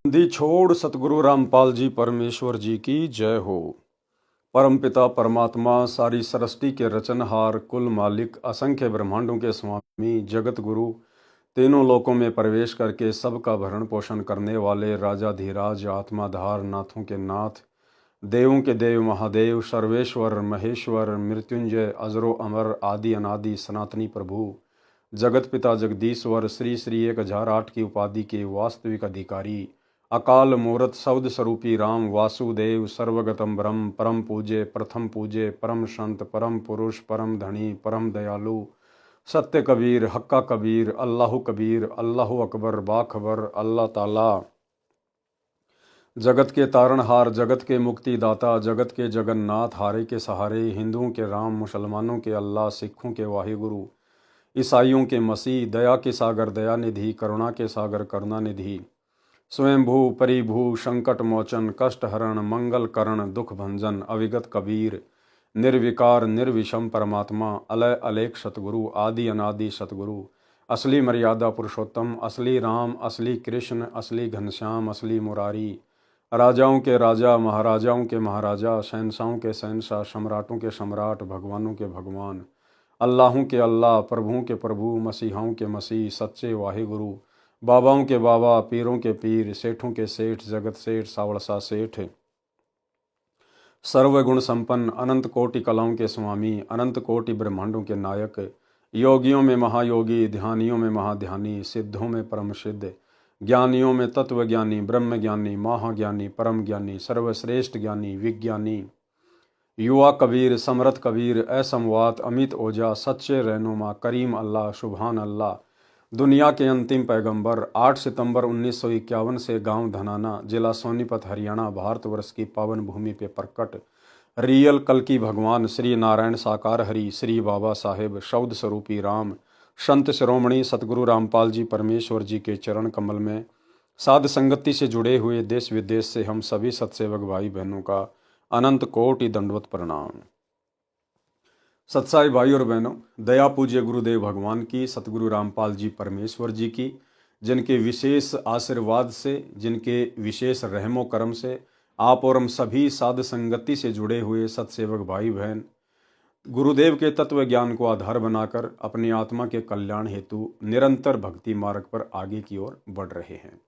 दी छोड़ सतगुरु रामपाल जी परमेश्वर जी की जय हो। परमपिता परमात्मा सारी सृष्टि के रचनहार कुल मालिक असंख्य ब्रह्मांडों के स्वामी जगत गुरु तीनों लोकों में प्रवेश करके सबका भरण पोषण करने वाले राजाधिराज आत्माधार नाथों के नाथ देवों के देव महादेव सर्वेश्वर महेश्वर मृत्युंजय अजरो अमर आदि अनादि सनातनी प्रभु जगत पिता जगदीश्वर श्री श्री 1008 की उपाधि के वास्तविक अधिकारी अकाल मूर्त शब्द स्वरूपी राम वासुदेव सर्वगतम ब्रह्म परम पूज्य परम संत परम पुरुष परम धनी परम दयालु सत्य कबीर हक्का कबीर अल्लाह अकबर बाखबर अल्लाह ताला जगत के तारणहार जगत के मुक्तिदाता जगत के जगन्नाथ हारे के सहारे हिंदुओं के राम मुसलमानों के अल्लाह सिखों के वाहिगुरु ईसाइयों के मसीह दया के सागर दया निधि करुणा के सागर करुणा निधि स्वयंभू परिभू संकट मोचन कष्ट हरण मंगल करण दुख भंजन अविगत कबीर निर्विकार निर्विषम परमात्मा अलय अलेख सतगुरु आदि अनादि सतगुरु असली मर्यादा पुरुषोत्तम असली राम असली कृष्ण असली घनश्याम असली मुरारी राजाओं के राजा महाराजाओं के महाराजा शहनशाहों के शहनशाह सम्राटों के सम्राट भगवानों के भगवान अल्लाहों के अल्लाह प्रभुओं के प्रभु मसीहाओं के मसीह सच्चे वाहिगुरु बाबाओं के बाबा पीरों के पीर सेठों के सेठ जगत सेठ सावड़सा सेठ सर्वगुण संपन्न अनंत कोटि कलाओं के स्वामी अनंत कोटि ब्रह्मांडों के नायक योगियों में महायोगी ध्यानियों में महाध्यानी सिद्धों में परम सिद्ध ज्ञानियों में तत्व ज्ञानी ब्रह्म ज्ञानी महाज्ञानी परम ज्ञानी सर्वश्रेष्ठ ज्ञानी विज्ञानी युवा कबीर समरथ कबीर असमवात अमित ओझा सच्चे रहनुमा करीम अल्लाह सुभान अल्लाह दुनिया के अंतिम पैगंबर 8 सितंबर 1951 से गांव धनाना जिला सोनीपत हरियाणा भारतवर्ष की पावन भूमि पे प्रकट रियल कल की भगवान श्री नारायण साकार हरि श्री बाबा साहेब शब्द स्वरूपी राम संत शिरोमणि सतगुरु रामपाल जी परमेश्वर जी के चरण कमल में साध संगति से जुड़े हुए देश विदेश से हम सभी सत्सेवक भाई बहनों का अनंत कोटि दंडवत प्रणाम। सत्साई भाई और बहनों, दया पूज्य गुरुदेव भगवान की सतगुरु रामपाल जी परमेश्वर जी की जिनके विशेष आशीर्वाद से जिनके विशेष रहमो करम से आप और हम सभी साध संगति से जुड़े हुए सत्सेवक भाई बहन गुरुदेव के तत्व ज्ञान को आधार बनाकर अपनी आत्मा के कल्याण हेतु निरंतर भक्ति मार्ग पर आगे की ओर बढ़ रहे हैं।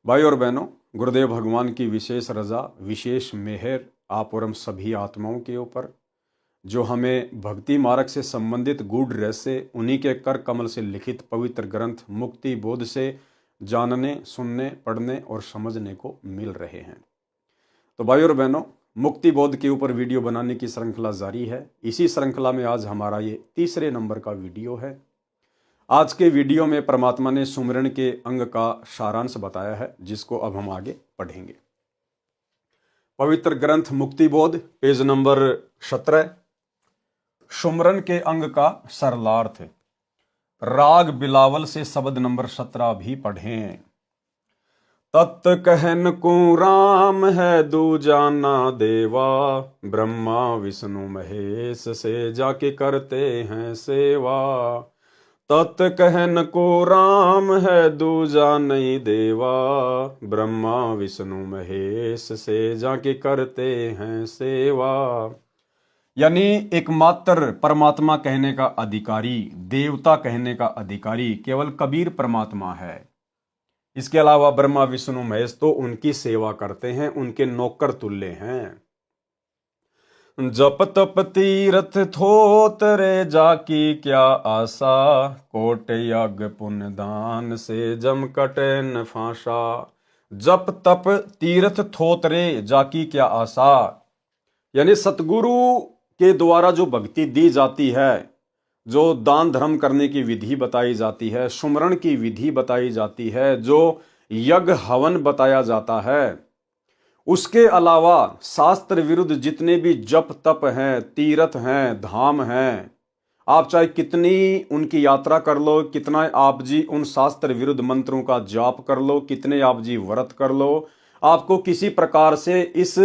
भाई और बहनों, गुरुदेव भगवान की विशेष रजा विशेष मेहर आप और हम सभी आत्माओं के ऊपर जो हमें भक्ति मार्ग से संबंधित गूढ़ रहस्य उन्हीं के कर कमल से लिखित पवित्र ग्रंथ मुक्ति बोध से जानने सुनने पढ़ने और समझने को मिल रहे हैं। तो भाई और बहनों, मुक्ति बोध के ऊपर वीडियो बनाने की श्रृंखला जारी है। इसी श्रृंखला में आज हमारा ये तीसरे नंबर का वीडियो है। आज के वीडियो में परमात्मा ने सुमिरन के अंग का सारांश बताया है जिसको अब हम आगे पढ़ेंगे। पवित्र ग्रंथ मुक्ति बोध पेज नंबर 17 सुमरन के अंग का सरलार्थ राग बिलावल से शब्द नंबर 17 भी पढ़ें। तत् कहन को राम है दूजा ना देवा ब्रह्मा विष्णु महेश से जाके करते हैं सेवा। तत् कहन को राम है दूजा नहीं देवा ब्रह्मा विष्णु महेश से जाके करते हैं सेवा। यानी एकमात्र परमात्मा कहने का अधिकारी देवता कहने का अधिकारी केवल कबीर परमात्मा है। इसके अलावा ब्रह्मा विष्णु महेश तो उनकी सेवा करते हैं, उनके नौकर तुल्य हैं। जप तप तीरथ थोत रे जाकी क्या आशा कोट यज्ञ पुण्य दान से जम कटे न फांसा। जप तप तीर्थ थोत रे जाकी क्या आशा, यानी सतगुरु के द्वारा जो भक्ति दी जाती है, जो दान धर्म करने की विधि बताई जाती है, सुमरण की विधि बताई जाती है, जो यज्ञ हवन बताया जाता है, उसके अलावा शास्त्र विरुद्ध जितने भी जप तप हैं तीर्थ हैं धाम हैं, आप चाहे कितनी उनकी यात्रा कर लो, कितना आप जी उन शास्त्र विरुद्ध मंत्रों का जाप कर लो, कितने आप जी व्रत कर लो, आपको किसी प्रकार से इस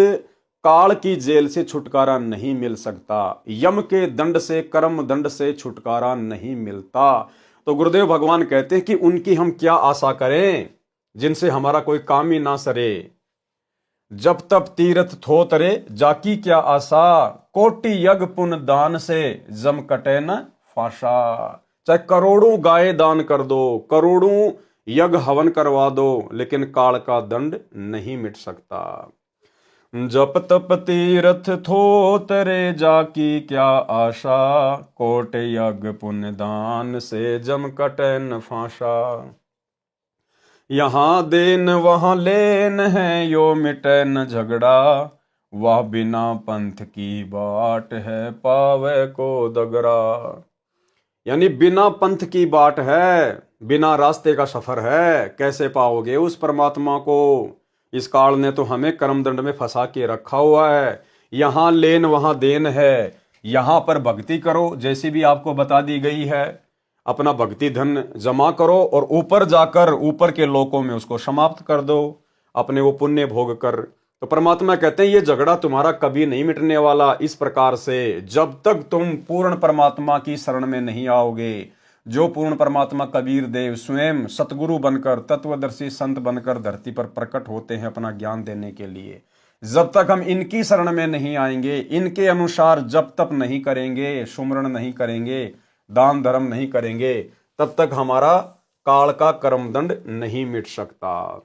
काल की जेल से छुटकारा नहीं मिल सकता। यम के दंड से कर्म दंड से छुटकारा नहीं मिलता। तो गुरुदेव भगवान कहते हैं कि उनकी हम क्या आशा करें जिनसे हमारा कोई काम ही ना सरे। जब तब तीर्थ थो तरे जाकी क्या आशा, कोटि यज्ञ पुण्य दान से जम कटे न फाशा। चाहे करोड़ों गाय दान कर दो, करोड़ों यज्ञ हवन करवा दो, लेकिन काल का दंड नहीं मिट सकता। जप तप तीर्थ थो तरे जाकी क्या आशा, कोट यज्ञ पुण्य दान से जम कटे न फाशा। यहाँ देन वहां लेन है यो मिटे न झगड़ा, वह बिना पंथ की बाट है पावे को दगरा। यानी बिना पंथ की बाट है, बिना रास्ते का सफर है, कैसे पाओगे उस परमात्मा को। इस काल ने तो हमें कर्मदंड में फंसा के रखा हुआ है। यहां लेन वहां देन है, यहां पर भक्ति करो जैसी भी आपको बता दी गई है, अपना भक्ति धन जमा करो और ऊपर जाकर ऊपर के लोकों में उसको समाप्त कर दो, अपने वो पुण्य भोग कर। तो परमात्मा कहते हैं ये झगड़ा तुम्हारा कभी नहीं मिटने वाला। इस प्रकार से जब तक तुम पूर्ण परमात्मा की शरण में नहीं आओगे, जो पूर्ण परमात्मा कबीर देव स्वयं सतगुरु बनकर तत्वदर्शी संत बनकर धरती पर प्रकट होते हैं अपना ज्ञान देने के लिए, जब तक हम इनकी शरण में नहीं आएंगे, इनके अनुसार जब तक नहीं करेंगे, सुमरण नहीं करेंगे, दान धर्म नहीं करेंगे, तब तक हमारा काल का कर्मदंड नहीं मिट सकता।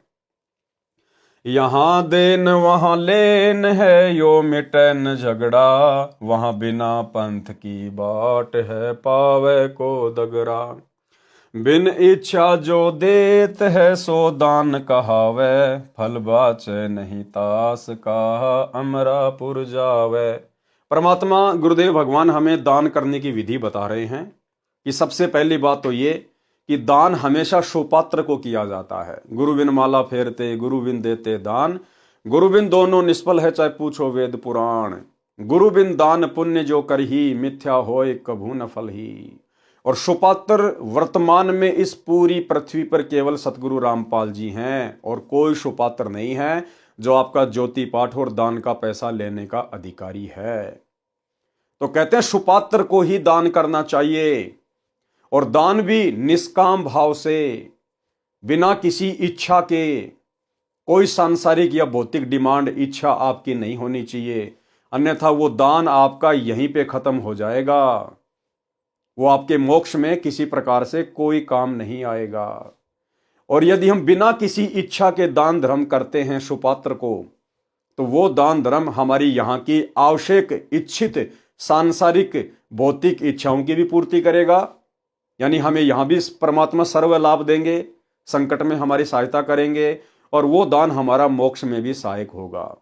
यहां देन वहां लेन है यो मिटे न झगड़ा, वहां बिना पंथ की बाट है पावे को दगरा। बिन इच्छा जो देत है सो दान कहावे, फल बाचे नहीं तास का अमरापुर जावे। परमात्मा गुरुदेव भगवान हमें दान करने की विधि बता रहे हैं कि सबसे पहली बात तो ये कि दान हमेशा सुपात्र को किया जाता है। गुरु बिन माला फेरते, गुरु बिन देते दान, गुरु बिन दोनों निष्फल है चाहे पूछो वेद पुराण। गुरु बिन दान पुण्य जो करही, मिथ्या होए कभू न फल ही। और सुपात्र वर्तमान में इस पूरी पृथ्वी पर केवल सतगुरु रामपाल जी हैं, और कोई सुपात्र नहीं है जो आपका ज्योति पाठ और दान का पैसा लेने का अधिकारी है। तो कहते हैं सुपात्र को ही दान करना चाहिए, और दान भी निष्काम भाव से, बिना किसी इच्छा के। कोई सांसारिक या भौतिक डिमांड इच्छा आपकी नहीं होनी चाहिए, अन्यथा वो दान आपका यहीं पे खत्म हो जाएगा, वो आपके मोक्ष में किसी प्रकार से कोई काम नहीं आएगा। और यदि हम बिना किसी इच्छा के दान धर्म करते हैं सुपात्र को, तो वो दान धर्म हमारी यहाँ की आवश्यक इच्छित सांसारिक भौतिक इच्छाओं की भी पूर्ति करेगा, यानी हमें यहाँ भी परमात्मा सर्व लाभ देंगे, संकट में हमारी सहायता करेंगे, और वो दान हमारा मोक्ष में भी सहायक होगा।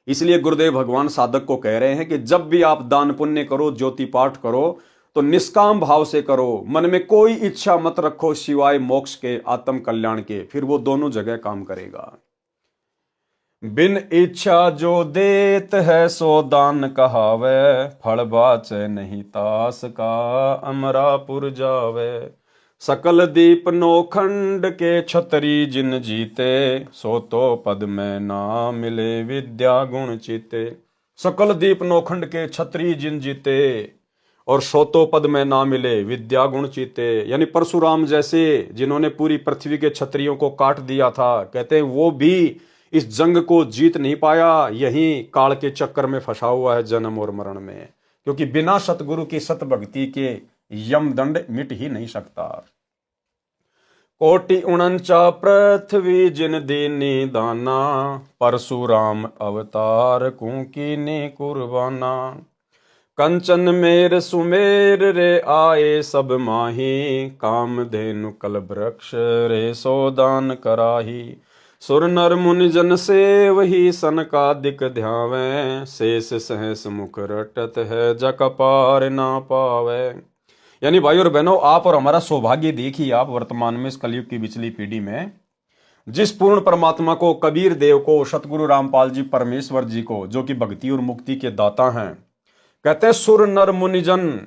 इसलिए गुरुदेव भगवान साधक को कह रहे हैं कि जब भी आप दान पुण्य करो, ज्योति पाठ करो, तो निष्काम भाव से करो, मन में कोई इच्छा मत रखो सिवाय मोक्ष के, आत्म कल्याण के, फिर वो दोनों जगह काम करेगा। बिन इच्छा जो देत है सो दान कहावे, फल बाचे नहीं तास का अमरापुर जावे। सकल दीप नौखंड के छतरी जिन जीते, सो तो पद में ना मिले विद्या गुण चीते। सकल दीप नौखंड के छतरी जिन जीते, और सोतो पद में ना मिले विद्या गुण चीते। यानी परशुराम जैसे जिन्होंने पूरी पृथ्वी के क्षत्रियों को काट दिया था, कहते हैं वो भी इस जंग को जीत नहीं पाया, यही काल के चक्कर में फंसा हुआ है जन्म और मरण में, क्योंकि बिना सतगुरु की सत भक्ति के यम दंड मिट ही नहीं सकता। कोटि उनचा पृथ्वी जिन दीनी दाना, परशुराम अवतार कुकीनी कुर्बाना। कंचन मेर सुमेर रे आए सब माही, काम धेनु कल वृक्ष रे सोदान कराही। सुर नर मुनि जन से वही सनकादिक ध्यावे, शेष सहस मुख रटत है जक पार ना पावे। यानी भाई और बहनों, आप और हमारा सौभाग्य देखिए, आप वर्तमान में इस कलयुग की पिछली पीढ़ी में जिस पूर्ण परमात्मा को, कबीर देव को, सतगुरु रामपाल जी परमेश्वर जी को, जो कि भक्ति और मुक्ति के दाता हैं, कहते हैं सुर नर मुनिजन।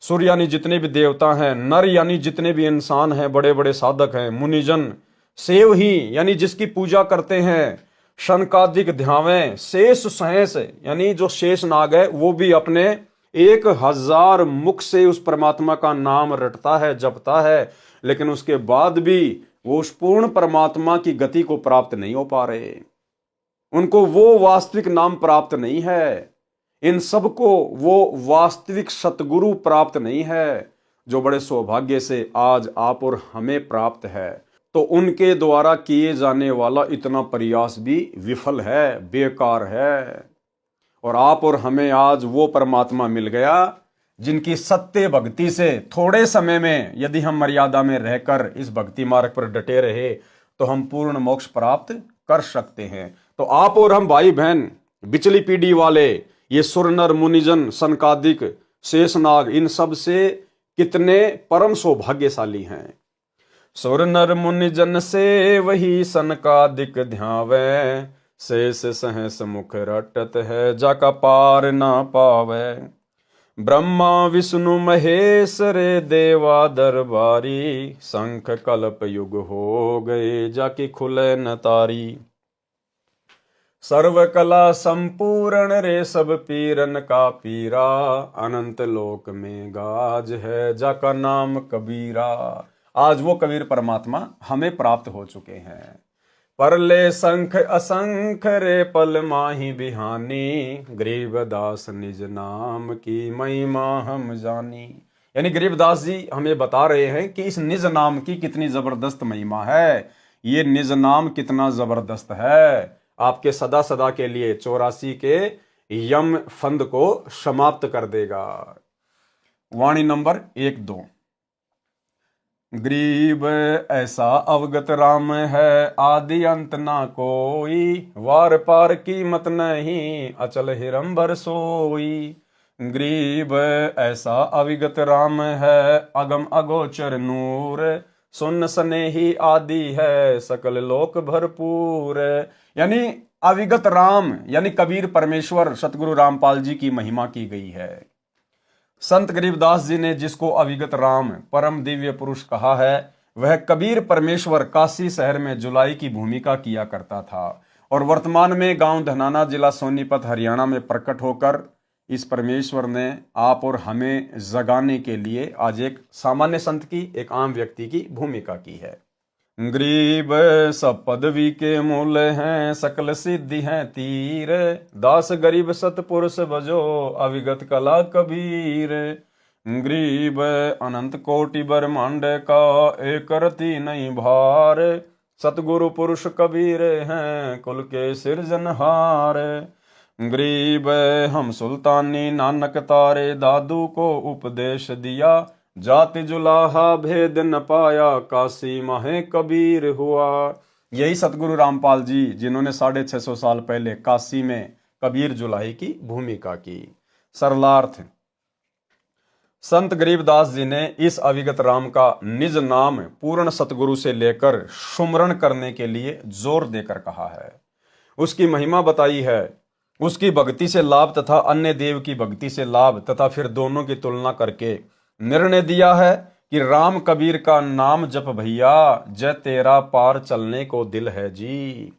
सुर यानी जितने भी देवता हैं, नर यानी जितने भी इंसान हैं, बड़े बड़े साधक हैं, मुनिजन सेव ही यानी जिसकी पूजा करते हैं, शनकादिक ध्यावें, शेष सहस यानी जो शेष नाग है वो भी अपने 1000 मुख से उस परमात्मा का नाम रटता है, जपता है, लेकिन उसके बाद भी वो उस पूर्ण परमात्मा की गति को प्राप्त नहीं हो पा रहे, उनको वो वास्तविक नाम प्राप्त नहीं है, इन सबको वो वास्तविक सतगुरु प्राप्त नहीं है, जो बड़े सौभाग्य से आज आप और हमें प्राप्त है। तो उनके द्वारा किए जाने वाला इतना प्रयास भी विफल है, बेकार है। और आप और हमें आज वो परमात्मा मिल गया जिनकी सत्य भक्ति से थोड़े समय में यदि हम मर्यादा में रहकर इस भक्ति मार्ग पर डटे रहे तो हम पूर्ण मोक्ष प्राप्त कर सकते हैं। तो आप और हम भाई बहन, बिचली पीढ़ी वाले, ये सुर नर मुनिजन सनकादिक शेषनाग, इन सब से कितने परम सौभाग्यशाली हैं। सुर नर मुनिजन से वही सनकादिक ध्यावे, शेष सहस मुख रटत है जाका पार ना पावे। ब्रह्मा विष्णु महेश रे देवा दरबारी, शंख कल्प युग हो गए जाके खुले न तारी। सर्व कला संपूर्ण रे सब पीरन का पीरा, अनंत लोक में गाज है जाका नाम कबीरा। आज वो कबीर परमात्मा हमें प्राप्त हो चुके हैं। परले संख असंख रे पल माही बिहानी, गरीबदास निज नाम की महिमा हम जानी। यानी गरीबदास जी हमें बता रहे हैं कि इस निज नाम की कितनी जबरदस्त महिमा है। ये निज नाम कितना जबरदस्त है, आपके सदा सदा के लिए 84 के यम फंद को समाप्त कर देगा। वाणी नंबर 1-2। गरीब ऐसा अवगत राम है, आदि अंत ना कोई, वार पार कीमत नहीं, अचल हिरंबर सोई। गरीब ऐसा अविगत राम है, अगम अगोचर नूर, सुन सने ही आदि है, सकल लोक भरपूर। यानी अविगत राम यानी कबीर परमेश्वर सतगुरु रामपाल जी की महिमा की गई है। संत गरीबदास जी ने जिसको अविगत राम परम दिव्य पुरुष कहा है, वह कबीर परमेश्वर काशी शहर में जुलाई की भूमिका किया करता था और वर्तमान में गांव धनाना, जिला सोनीपत, हरियाणा में प्रकट होकर इस परमेश्वर ने आप और हमें जगाने के लिए आज एक सामान्य संत की, एक आम व्यक्ति की भूमिका की है। गरीब सब पदवी के मूल हैं, सकल सिद्धि हैं तीर, दास गरीब सतपुरुष बजो, अविगत कला कबीर। गरीब अनंत कोटि ब्रह्मांड का, एक रति नहीं भार, सतगुरु पुरुष कबीर हैं, कुल के सिरजनहार। गरीब हम सुल्तानी नानक तारे, दादू को उपदेश दिया, जाति जुलाहा भेद न पाया, काशी माहे कबीर हुआ। यही सतगुरु रामपाल जी जिन्होंने 650 साल पहले काशी में कबीर जुलाही की भूमिका की। सरलार्थ, संत गरीबदास जी ने इस अविगत राम का निज नाम पूर्ण सतगुरु से लेकर सुमरण करने के लिए जोर देकर कहा है, उसकी महिमा बताई है, उसकी भक्ति से लाभ तथा अन्य देव की भक्ति से लाभ तथा फिर दोनों की तुलना करके निर्णय दिया है कि राम कबीर का नाम जप भैया, जय तेरा पार चलने को दिल है जी।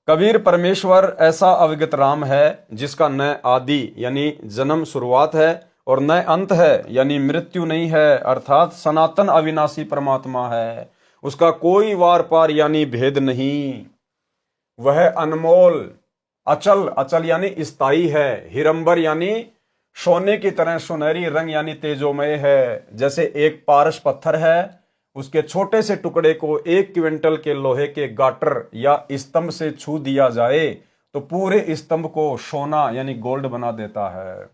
कबीर परमेश्वर ऐसा अविगत राम है जिसका न आदि यानी जन्म शुरुआत है और न अंत है यानी मृत्यु नहीं है, अर्थात सनातन अविनाशी परमात्मा है। उसका कोई वार पार यानी भेद नहीं। वह अनमोल, अचल, अचल यानी स्थायी है, हिरंबर यानी सोने की तरह सुनहरी रंग यानी तेजोमय है। जैसे एक पारस पत्थर है, उसके छोटे से टुकड़े को 1 क्विंटल के लोहे के गाटर या स्तंभ से छू दिया जाए तो पूरे स्तंभ को सोना यानी गोल्ड बना देता है।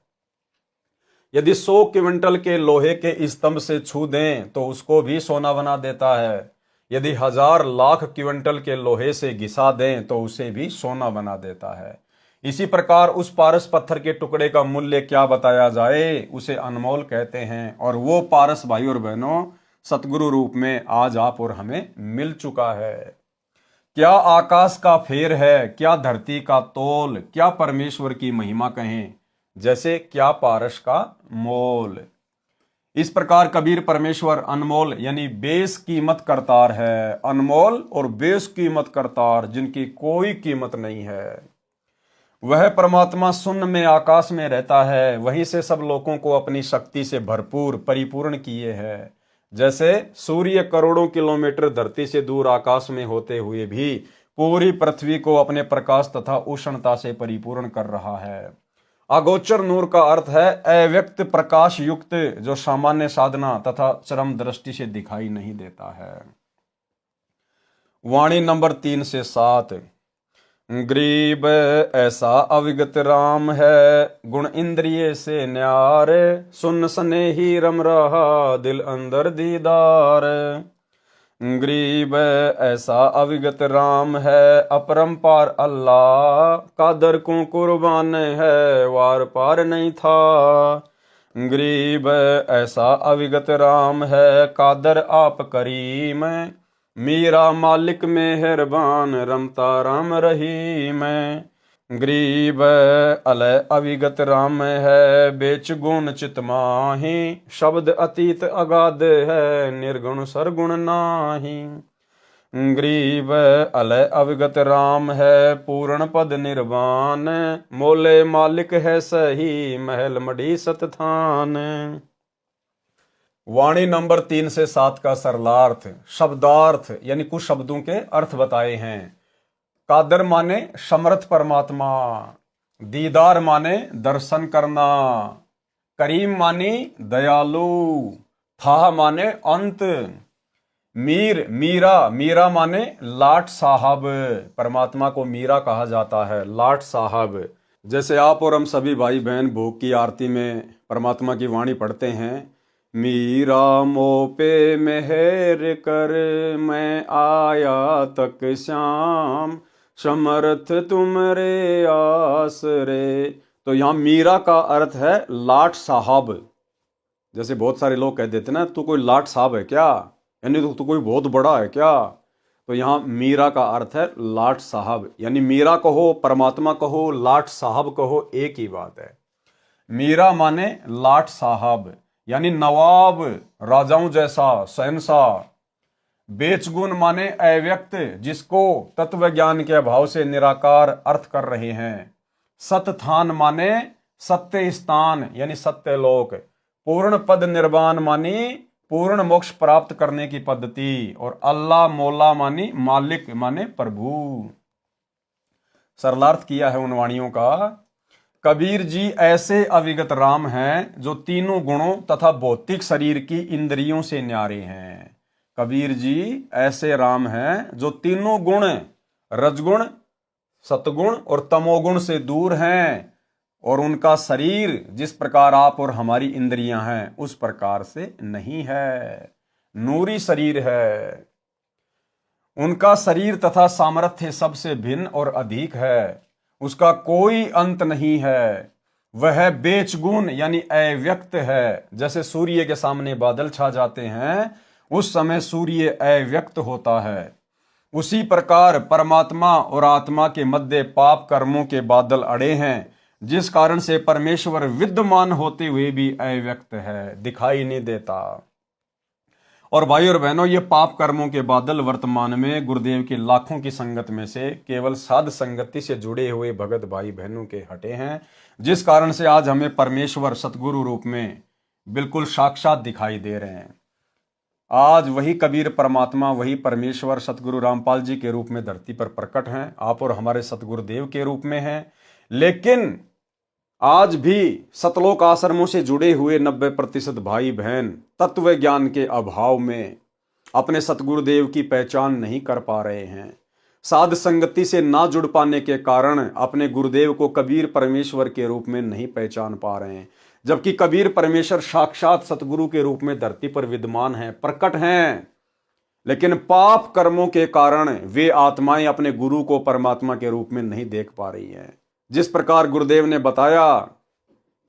यदि 100 क्विंटल के लोहे के स्तंभ से छू दें तो उसको भी सोना बना देता है। यदि 1000 लाख क्विंटल के लोहे से घिसा दें तो उसे भी सोना बना देता है। इसी प्रकार उस पारस पत्थर के टुकड़े का मूल्य क्या बताया जाए, उसे अनमोल कहते हैं। और वो पारस भाई और बहनों सतगुरु रूप में आज आप और हमें मिल चुका है। क्या आकाश का फेर है, क्या धरती का तोल, क्या परमेश्वर की महिमा कहें, जैसे क्या पारस का मोल। इस प्रकार कबीर परमेश्वर अनमोल यानी बेशकीमत करतार है। अनमोल और बेशकीमत करतार जिनकी कोई कीमत नहीं है। वह परमात्मा शून्य में आकाश में रहता है, वहीं से सब लोगों को अपनी शक्ति से भरपूर परिपूर्ण किए है। जैसे सूर्य करोड़ों किलोमीटर धरती से दूर आकाश में होते हुए भी पूरी पृथ्वी को अपने प्रकाश तथा उष्णता से परिपूर्ण कर रहा है। अगोचर नूर का अर्थ है अव्यक्त प्रकाश युक्त, जो सामान्य साधना तथा चरम दृष्टि से दिखाई नहीं देता है। वाणी नंबर 3 से 7। गरीब ऐसा अविगत राम है, गुण इंद्रिय से न्यारे, सुन सने ही रम रहा दिल अंदर दीदार। गरीब ऐसा अविगत राम है, अपरंपार अल्लाह, कादर को कुर्बान है, वार पार नहीं था। गरीब ऐसा अविगत राम है, कादर आप करीम, मीरा मालिक मेहरबान, रमता राम रहीम। गरीब अलय अविगत राम है, बेच गुण चित माही, शब्द अतीत अगाध है, निर्गुण सरगुण नाही। गरीब अलय अविगत राम है, पूर्ण पद निर्वाण, मोले मालिक है सही, महल मढ़ी सतथान। वाणी नंबर 3 से 7 का सरलार्थ, शब्दार्थ यानी कुछ शब्दों के अर्थ बताए हैं। कादर माने समर्थ परमात्मा, दीदार माने दर्शन करना, करीम माने दयालु, था माने अंत, मीरा माने लाट साहब, परमात्मा को मीरा कहा जाता है, लाट साहब। जैसे आप और हम सभी भाई बहन भोग की आरती में परमात्मा की वाणी पढ़ते हैं, मीरा मो पे मेहर कर, मैं आया तक श्याम, समर्थ तुमरे आसरे। तो यहाँ मीरा का अर्थ है लाट साहब। जैसे बहुत सारे लोग कह देते ना, तू कोई लाट साहब है क्या, यानी तू कोई बहुत बड़ा है क्या। तो यहाँ मीरा का अर्थ है लाट साहब, यानी मीरा कहो, परमात्मा कहो, लाट साहब कहो, एक ही बात है। मीरा माने लाट साहब यानी नवाब, राजाओं जैसा शहंशाह। बेचगुण माने अव्यक्त, जिसको तत्व ज्ञान के अभाव से निराकार अर्थ कर रहे हैं। सतथान माने सत्य स्थान यानी सत्य लोक। पूर्ण पद निर्वाण मानी पूर्ण मोक्ष प्राप्त करने की पद्धति। और अल्लाह मौला मानी मालिक माने प्रभु। सरलार्थ किया है उन वाणियों का। कबीर जी ऐसे अविगत राम हैं जो तीनों गुणों तथा भौतिक शरीर की इंद्रियों से न्यारे हैं। कबीर जी ऐसे राम हैं जो तीनों गुण, रजगुण, सतगुण और तमोगुण से दूर हैं, और उनका शरीर जिस प्रकार आप और हमारी इंद्रियां हैं उस प्रकार से नहीं है, नूरी शरीर है। उनका शरीर तथा सामर्थ्य सबसे भिन्न और अधिक है, उसका कोई अंत नहीं है। वह बेचगुण यानी अव्यक्त है। जैसे सूर्य के सामने बादल छा जाते हैं उस समय सूर्य अव्यक्त होता है, उसी प्रकार परमात्मा और आत्मा के मध्य पाप कर्मों के बादल अड़े हैं, जिस कारण से परमेश्वर विद्यमान होते हुए भी अव्यक्त है, दिखाई नहीं देता। और भाई और बहनों, ये पाप कर्मों के बादल वर्तमान में गुरुदेव की लाखों की संगत में से केवल साध संगति से जुड़े हुए भगत भाई बहनों के हटे हैं, जिस कारण से आज हमें परमेश्वर सतगुरु रूप में बिल्कुल साक्षात दिखाई दे रहे हैं। आज वही कबीर परमात्मा, वही परमेश्वर सतगुरु रामपाल जी के रूप में धरती पर प्रकट हैं, आप और हमारे सतगुरुदेव के रूप में हैं। लेकिन आज भी सतलोक आश्रमों से जुड़े हुए 90% भाई बहन तत्व ज्ञान के अभाव में अपने सतगुरुदेव की पहचान नहीं कर पा रहे हैं। साध संगति से ना जुड़ पाने के कारण अपने गुरुदेव को कबीर परमेश्वर के रूप में नहीं पहचान पा रहे हैं, जबकि कबीर परमेश्वर साक्षात सतगुरु के रूप में धरती पर विद्यमान हैं, प्रकट हैं। लेकिन पाप कर्मों के कारण वे आत्माएं अपने गुरु को परमात्मा के रूप में नहीं देख पा रही हैं। जिस प्रकार गुरुदेव ने बताया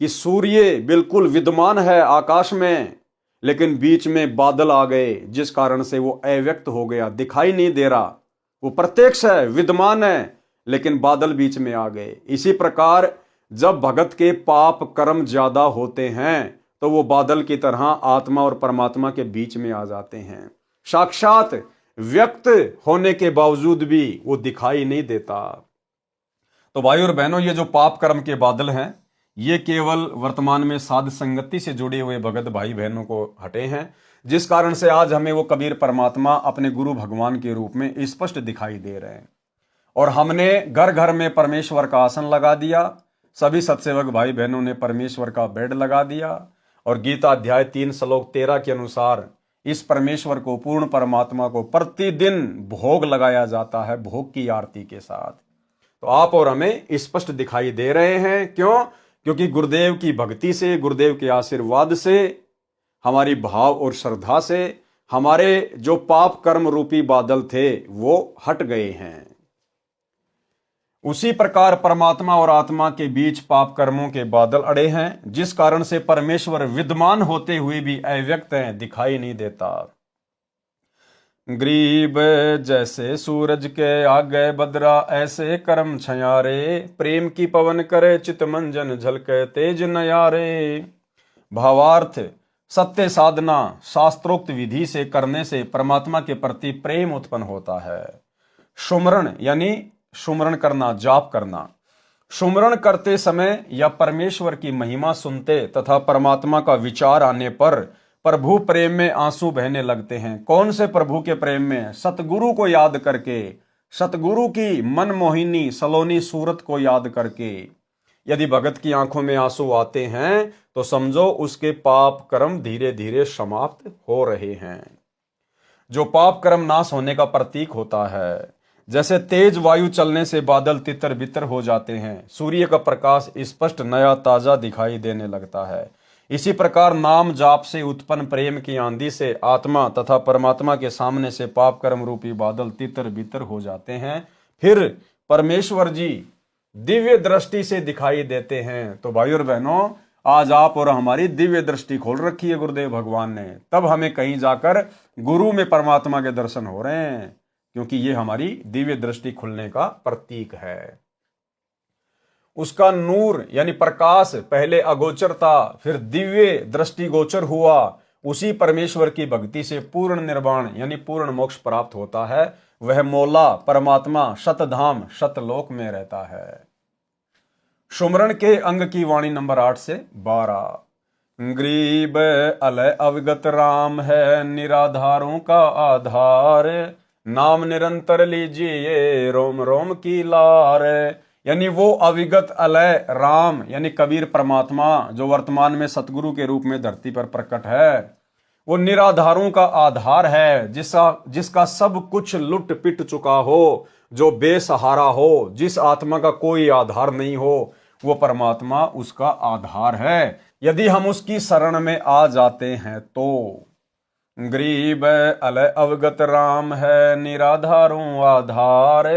कि सूर्य बिल्कुल विद्यमान है आकाश में, लेकिन बीच में बादल आ गए, जिस कारण से वो अव्यक्त हो गया, दिखाई नहीं दे रहा। वो प्रत्यक्ष है, विद्यमान है, लेकिन बादल बीच में आ गए। इसी प्रकार जब भगत के पाप कर्म ज्यादा होते हैं तो वो बादल की तरह आत्मा और परमात्मा के बीच में आ जाते हैं। साक्षात व्यक्त होने के बावजूद भी वो दिखाई नहीं देता। तो भाई और बहनों, ये जो पाप कर्म के बादल हैं, ये केवल वर्तमान में साध संगति से जुड़े हुए भगत भाई बहनों को हटे हैं, जिस कारण से आज हमें वो कबीर परमात्मा अपने गुरु भगवान के रूप में स्पष्ट दिखाई दे रहे हैं। और हमने घर घर में परमेश्वर का आसन लगा दिया, सभी सत्सेवक भाई बहनों ने परमेश्वर का बेड लगा दिया, और गीता अध्याय 3 श्लोक 13 के अनुसार इस परमेश्वर को, पूर्ण परमात्मा को प्रतिदिन भोग लगाया जाता है, भोग की आरती के साथ। तो आप और हमें स्पष्ट दिखाई दे रहे हैं। क्यों? क्योंकि गुरुदेव की भक्ति से, गुरुदेव के आशीर्वाद से, हमारी भाव और श्रद्धा से हमारे जो पाप कर्म रूपी बादल थे वो हट गए हैं। उसी प्रकार परमात्मा और आत्मा के बीच पाप कर्मों के बादल अड़े हैं, जिस कारण से परमेश्वर विद्यमान होते हुए भी अव्यक्त है, दिखाई नहीं देता। ग्रीब जैसे सूरज के आगे बदरा, ऐसे कर्म छयारे, प्रेम की पवन करे चित मंजन, झलके तेज नयारे। भावार्थ, सत्य साधना शास्त्रोक्त विधि से करने से परमात्मा के प्रति प्रेम उत्पन्न होता है। सुमरण यानी सुमरण करना, जाप करना। सुमरण करते समय या परमेश्वर की महिमा सुनते तथा परमात्मा का विचार आने पर प्रभु प्रेम में आंसू बहने लगते हैं। कौन से प्रभु के प्रेम में? सतगुरु को याद करके, सतगुरु की मनमोहिनी सलोनी सूरत को याद करके। यदि भगत की आंखों में आंसू आते हैं तो समझो उसके पाप कर्म धीरे धीरे समाप्त हो रहे हैं, जो पाप कर्म नाश होने का प्रतीक होता है। जैसे तेज वायु चलने से बादल तितर बितर हो जाते हैं, सूर्य का प्रकाश स्पष्ट नया ताजा दिखाई देने लगता है, इसी प्रकार नाम जाप से उत्पन्न प्रेम की आंधी से आत्मा तथा परमात्मा के सामने से पाप कर्म रूपी बादल तितर बितर हो जाते हैं। फिर परमेश्वर जी दिव्य दृष्टि से दिखाई देते हैं। तो भाई और बहनों, आज आप और हमारी दिव्य दृष्टि खोल रखी है गुरुदेव भगवान ने, तब हमें कहीं जाकर गुरु में परमात्मा के दर्शन हो रहे हैं, क्योंकि ये हमारी दिव्य दृष्टि खुलने का प्रतीक है। उसका नूर यानी प्रकाश पहले अगोचर था, फिर दिव्य दृष्टि गोचर हुआ। उसी परमेश्वर की भक्ति से पूर्ण निर्वाण यानी पूर्ण मोक्ष प्राप्त होता है। वह मौला परमात्मा शतधाम शतलोक में रहता है। सुमरण के अंग की वाणी नंबर 8 से 12। ग्रीब अलय अविगत राम है, निराधारों का आधार, नाम निरंतर लीजिए रोम रोम की लार। यानी वो अविगत अलय राम यानी कबीर परमात्मा जो वर्तमान में सतगुरु के रूप में धरती पर प्रकट है, वो निराधारों का आधार है, जिसका सब कुछ लुट पिट चुका हो, जो बेसहारा हो, जिस आत्मा का कोई आधार नहीं हो, वो परमात्मा उसका आधार है, यदि हम उसकी शरण में आ जाते हैं तो। ग्रीब अलय अवगत राम है, निराधारों आधार,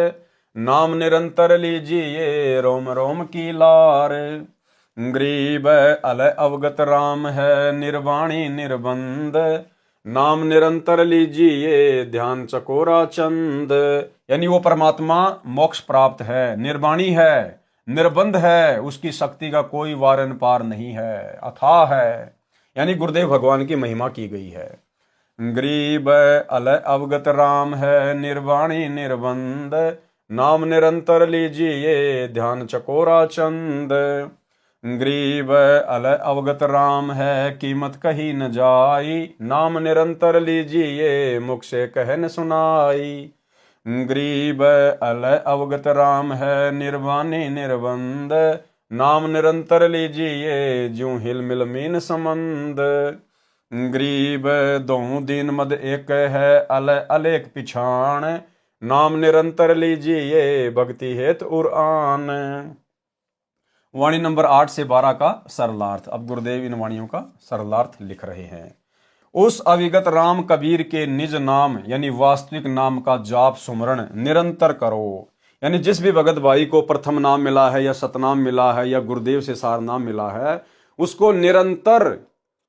नाम निरंतर लीजिए रोम रोम की लार। ग्रीब अलय अवगत राम है, निर्वाणी निर्बंध, नाम निरंतर लीजिए ध्यान चकोरा चंद। यानी वो परमात्मा मोक्ष प्राप्त है, निर्वाणी है, निर्बंध है, उसकी शक्ति का कोई वारन पार नहीं है, अथाह है, यानी गुरुदेव भगवान की महिमा की गई है। ग्रीब अलय अवगत राम है, निर्वाणी निर्बंध, नाम निरंतर लीजिए ध्यान चकोरा चंद। ग्रीब अलय अवगत राम है, कीमत कही न जाई, नाम निरंतर लीजिए मुख से कहन सुनाई। ग्रीब अलय अवगत राम है, निर्वाणी निर्बंध, नाम निरंतर लीजिए ज्यों हिल मिल मीन संबंध। ग्रीब दोहु दीन मद एक है, अलय अलेख पिछाण, नाम निरंतर लीजिए भक्ति हेत उरान। वाणी नंबर 8 से 12 का सरलार्थ। अब गुरुदेव इन वाणियों का सरलार्थ लिख रहे हैं। उस अविगत राम कबीर के निज नाम यानी वास्तविक नाम का जाप सुमरण निरंतर करो। यानी जिस भी भगत भाई को प्रथम नाम मिला है या सतनाम मिला है या गुरुदेव से सार नाम मिला है, उसको निरंतर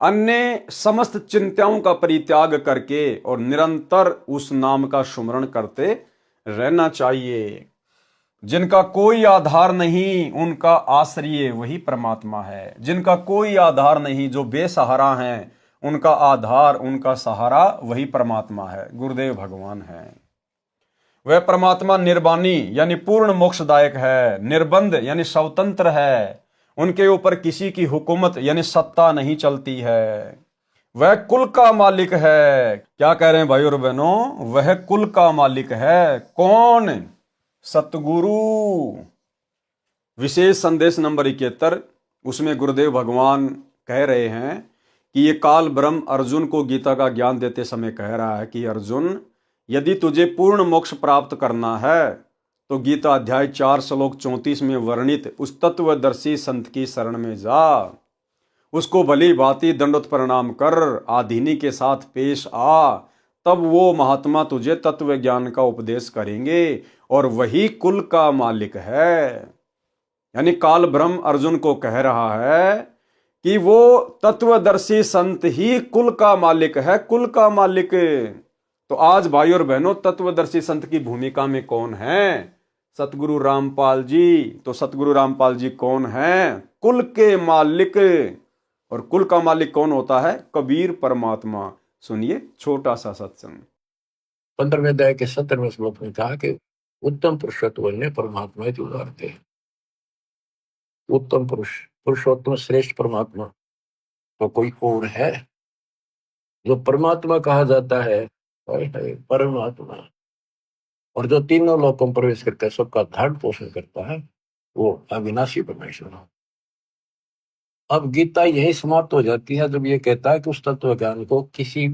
अन्य समस्त चिंताओं का परित्याग करके और निरंतर उस नाम का सुमरण करते रहना चाहिए। जिनका कोई आधार नहीं, उनका आश्रय वही परमात्मा है। जिनका कोई आधार नहीं, जो बेसहारा हैं, उनका आधार, उनका सहारा वही परमात्मा है, गुरुदेव भगवान है। वह परमात्मा निर्वाणी यानी पूर्ण मोक्षदायक है, निर्बंध यानी स्वतंत्र है, उनके ऊपर किसी की हुकूमत यानी सत्ता नहीं चलती है। वह कुल का मालिक है। क्या कह रहे हैं भाई और बहनों? वह कुल का मालिक है। कौन? सतगुरु। विशेष संदेश नंबर 71, उसमें गुरुदेव भगवान कह रहे हैं कि ये काल ब्रह्म अर्जुन को गीता का ज्ञान देते समय कह रहा है कि अर्जुन, यदि तुझे पूर्ण मोक्ष प्राप्त करना है तो गीता अध्याय 4 श्लोक 34 में वर्णित उस तत्वदर्शी संत की शरण में जा, उसको भली भांति दंडवत प्रणाम कर आधीनी के साथ पेश आ, तब वो महात्मा तुझे तत्व ज्ञान का उपदेश करेंगे और वही कुल का मालिक है। यानी काल ब्रह्म अर्जुन को कह रहा है कि वो तत्वदर्शी संत ही कुल का मालिक है, कुल का मालिक। तो आज भाई और बहनों, तत्वदर्शी संत की भूमिका में कौन है? सतगुरु रामपाल जी। तो सतगुरु रामपाल जी कौन है? कुल के मालिक। और कुल का मालिक कौन होता है? कबीर परमात्मा। सुनिए छोटा सा सत्संग। 15वें अध्याय के 17वें श्लोक में कहा कि उत्तम पुरुषत्व ने परमात्मा की उदारते। उत्तम पुरुष, पुरुषोत्तम श्रेष्ठ परमात्मा तो कोई और है? जो परमात्मा कहा जाता है परमात्मा, और जो तीनों लोकों में प्रवेश करके सबका धारण पोषण करता है, वो अविनाशी परमेश्वर। अब गीता यही समाप्त हो जाती है जब ये कहता है कि उस तत्व ज्ञान को किसी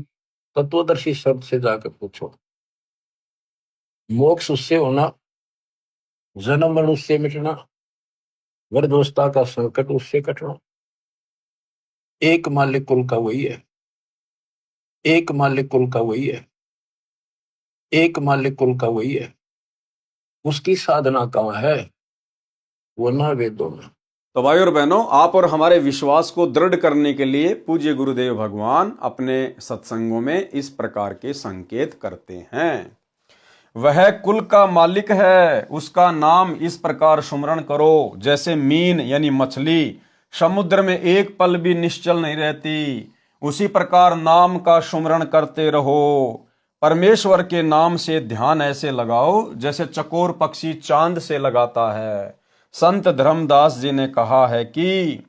तत्वदर्शी शब्द से जाकर पूछो। मोक्ष उससे होना, जन्म मरण उससे मिटना, गर्भावस्था का संकट उससे कटना। एक मालिक कुल का वही है, एक मालिक कुल का वही है, एक मालिक कुल का वही है। उसकी साधना कहाँ है? वो ना वेदों में। तो भाई और बहनों, आप और हमारे विश्वास को दृढ़ करने के लिए पूज्य गुरुदेव भगवान अपने सत्संगों में इस प्रकार के संकेत करते हैं। वह कुल का मालिक है, उसका नाम इस प्रकार सुमरण करो जैसे मीन यानी मछली समुद्र में एक पल भी निश्चल नहीं रहती, उसी प्रकार नाम का सुमरण करते रहो। परमेश्वर के नाम से ध्यान ऐसे लगाओ जैसे चकोर पक्षी चांद से लगाता है। संत धर्मदास जी ने कहा है कि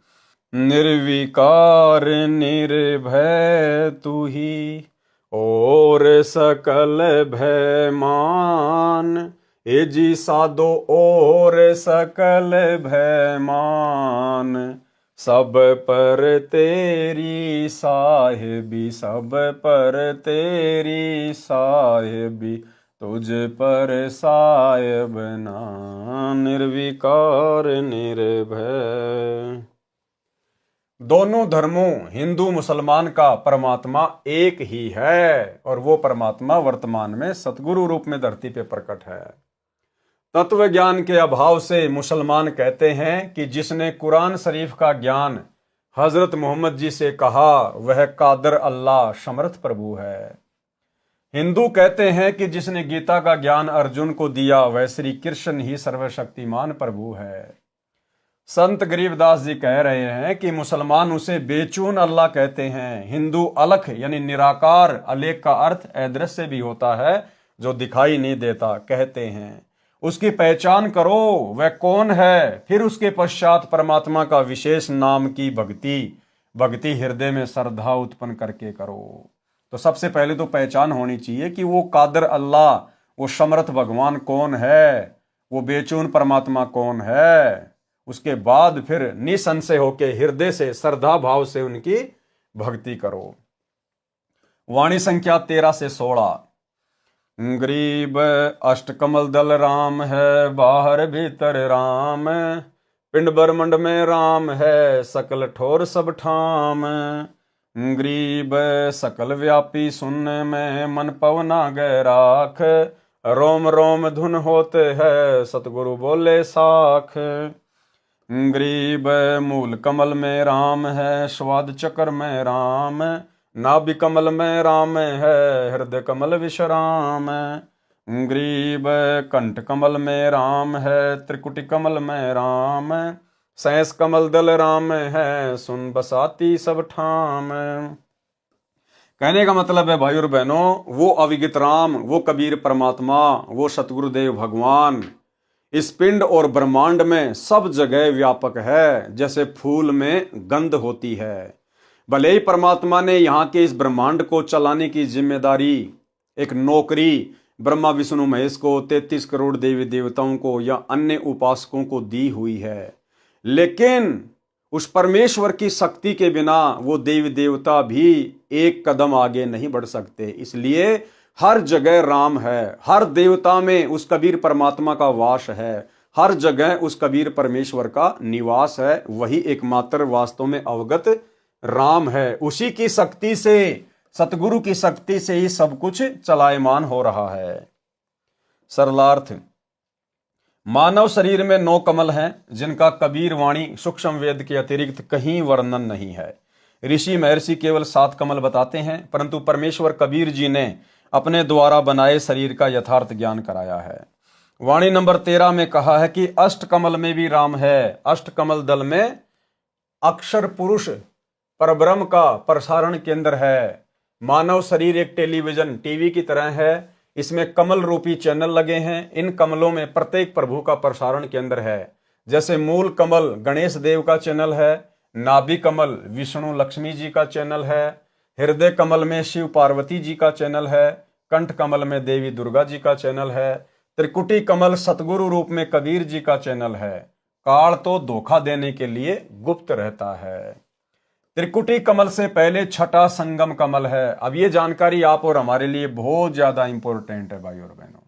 निर्विकार निर्भय तू ही और सकल भय मान, ए जी साधो और सकल भय मान, सब पर तेरी साहिबी, सब पर तेरी साहिबी, तुझ पर साहिब ना, निर्विकार निर्भय। दोनों धर्मों हिंदू मुसलमान का परमात्मा एक ही है और वो परमात्मा वर्तमान में सतगुरु रूप में धरती पे प्रकट है। तत्व ज्ञान के अभाव से मुसलमान कहते हैं कि जिसने कुरान शरीफ का ज्ञान हजरत मोहम्मद जी से कहा वह कादर अल्लाह समर्थ प्रभु है। हिंदू कहते हैं कि जिसने गीता का ज्ञान अर्जुन को दिया वह श्री कृष्ण ही सर्वशक्तिमान प्रभु है। संत गरीबदास जी कह रहे हैं कि मुसलमान उसे बेचून अल्लाह कहते हैं। हिंदू अलख यानी निराकार, अलेख का अर्थ अदृश्य भी होता है, जो दिखाई नहीं देता, कहते हैं। उसकी पहचान करो वह कौन है, फिर उसके पश्चात परमात्मा का विशेष नाम की भक्ति हृदय में श्रद्धा उत्पन्न करके करो। तो सबसे पहले तो पहचान होनी चाहिए कि वो कादर अल्लाह, वो समर्थ भगवान कौन है, वो बेचून परमात्मा कौन है। उसके बाद फिर निसंशय होके हृदय से श्रद्धा भाव से उनकी भक्ति करो। वाणी संख्या 13 से 16। गरीब अष्टकमल दल राम है, बाहर भीतर राम, पिंड ब्रह्मंड में राम है, सकल ठोर सब ठाम। गरीब सकल व्यापी सुनने में, मन पवना गए राख, रोम रोम धुन होते है, सतगुरु बोले साख। गरीब मूल कमल में राम है, स्वाद चक्र में राम, नाभि कमल में राम है, हृदय कमल विश्राम। गरीब कंठ कमल में राम है, त्रिकुटी कमल में राम, सैंस कमल दल राम है, सुन बसाती सब ठाम। कहने का मतलब है भाई और बहनों, वो अविगित राम, वो कबीर परमात्मा, वो सतगुरुदेव भगवान इस पिंड और ब्रह्मांड में सब जगह व्यापक है। जैसे फूल में गंध होती है भले ही परमात्मा ने यहाँ के इस ब्रह्मांड को चलाने की जिम्मेदारी, एक नौकरी ब्रह्मा विष्णु महेश को, 33 करोड़ देवी देवताओं को या अन्य उपासकों को दी हुई है, लेकिन उस परमेश्वर की शक्ति के बिना वो देवी देवता भी एक कदम आगे नहीं बढ़ सकते। इसलिए हर जगह राम है, हर देवता में उस कबीर परमात्मा का वास है, हर जगह उस कबीर परमेश्वर का निवास है। वही एकमात्र वास्तव में अवगत राम है। उसी की शक्ति से, सतगुरु की शक्ति से ही सब कुछ चलायमान हो रहा है। सरलार्थ, मानव शरीर में 9 कमल हैं, जिनका कबीर वाणी सूक्ष्म वेद के अतिरिक्त कहीं वर्णन नहीं है। ऋषि महर्षि केवल 7 कमल बताते हैं, परंतु परमेश्वर कबीर जी ने अपने द्वारा बनाए शरीर का यथार्थ ज्ञान कराया है। वाणी नंबर 13 में कहा है कि अष्ट कमल में भी राम है। अष्ट कमल दल में अक्षर पुरुष परब्रह्म का प्रसारण केंद्र है। मानव शरीर एक टेलीविजन टीवी की तरह है, इसमें कमल रूपी चैनल लगे हैं। इन कमलों में प्रत्येक प्रभु का प्रसारण केंद्र है। जैसे मूल कमल गणेश देव का चैनल है, नाभि कमल विष्णु लक्ष्मी जी का चैनल है, हृदय कमल में शिव पार्वती जी का चैनल है, कंठ कमल में देवी दुर्गा जी का चैनल है, त्रिकुटी कमल सतगुरु रूप में कबीर जी का चैनल है। काल तो धोखा देने के लिए गुप्त रहता है। त्रिकुटी कमल से पहले छठा संगम कमल है। अब ये जानकारी आप और हमारे लिए बहुत ज्यादा इंपॉर्टेंट है भाई और बहनों।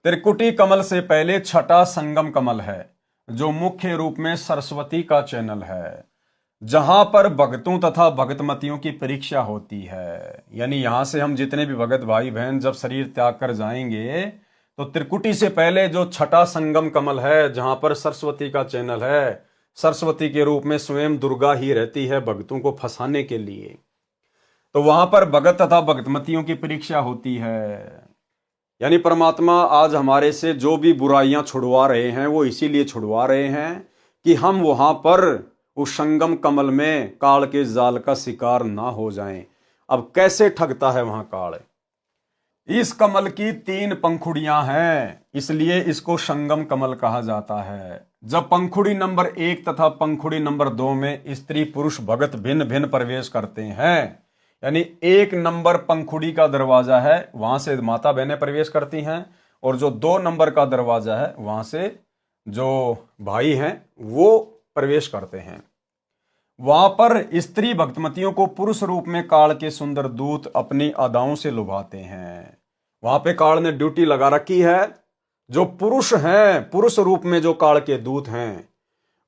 त्रिकुटी कमल से पहले छठा संगम कमल है, जो मुख्य रूप में सरस्वती का चैनल है, जहां पर भक्तों तथा भगतमतियों की परीक्षा होती है। यानी यहां से हम जितने भी भगत भाई बहन जब शरीर त्याग कर जाएंगे, तो त्रिकुटी से पहले जो छठा संगम कमल है, जहां पर सरस्वती का चैनल है, सरस्वती के रूप में स्वयं दुर्गा ही रहती है भक्तों को फंसाने के लिए, तो वहां पर भगत तथा भगतमतियों की परीक्षा होती है। यानी परमात्मा आज हमारे से जो भी बुराइयां छुड़वा रहे हैं, वो इसीलिए छुड़वा रहे हैं कि हम वहां पर उस संगम कमल में काल के जाल का शिकार ना हो जाएं। अब कैसे ठगता है वहां काल? इस कमल की 3 पंखुड़ियां हैं, इसलिए इसको संगम कमल कहा जाता है। जब पंखुड़ी नंबर 1 तथा पंखुड़ी नंबर 2 में स्त्री पुरुष भगत भिन्न भिन्न प्रवेश करते हैं, यानी 1 नंबर पंखुड़ी का दरवाजा है, वहां से माता बहनें प्रवेश करती हैं, और जो 2 नंबर का दरवाजा है, वहां से जो भाई हैं वो प्रवेश करते हैं। वहां पर स्त्री भक्तमतियों को पुरुष रूप में काल के सुंदर दूत अपनी अदाओं से लुभाते हैं। वहां पे काल ने ड्यूटी लगा रखी है। जो पुरुष हैं, पुरुष रूप में जो काल के दूत हैं,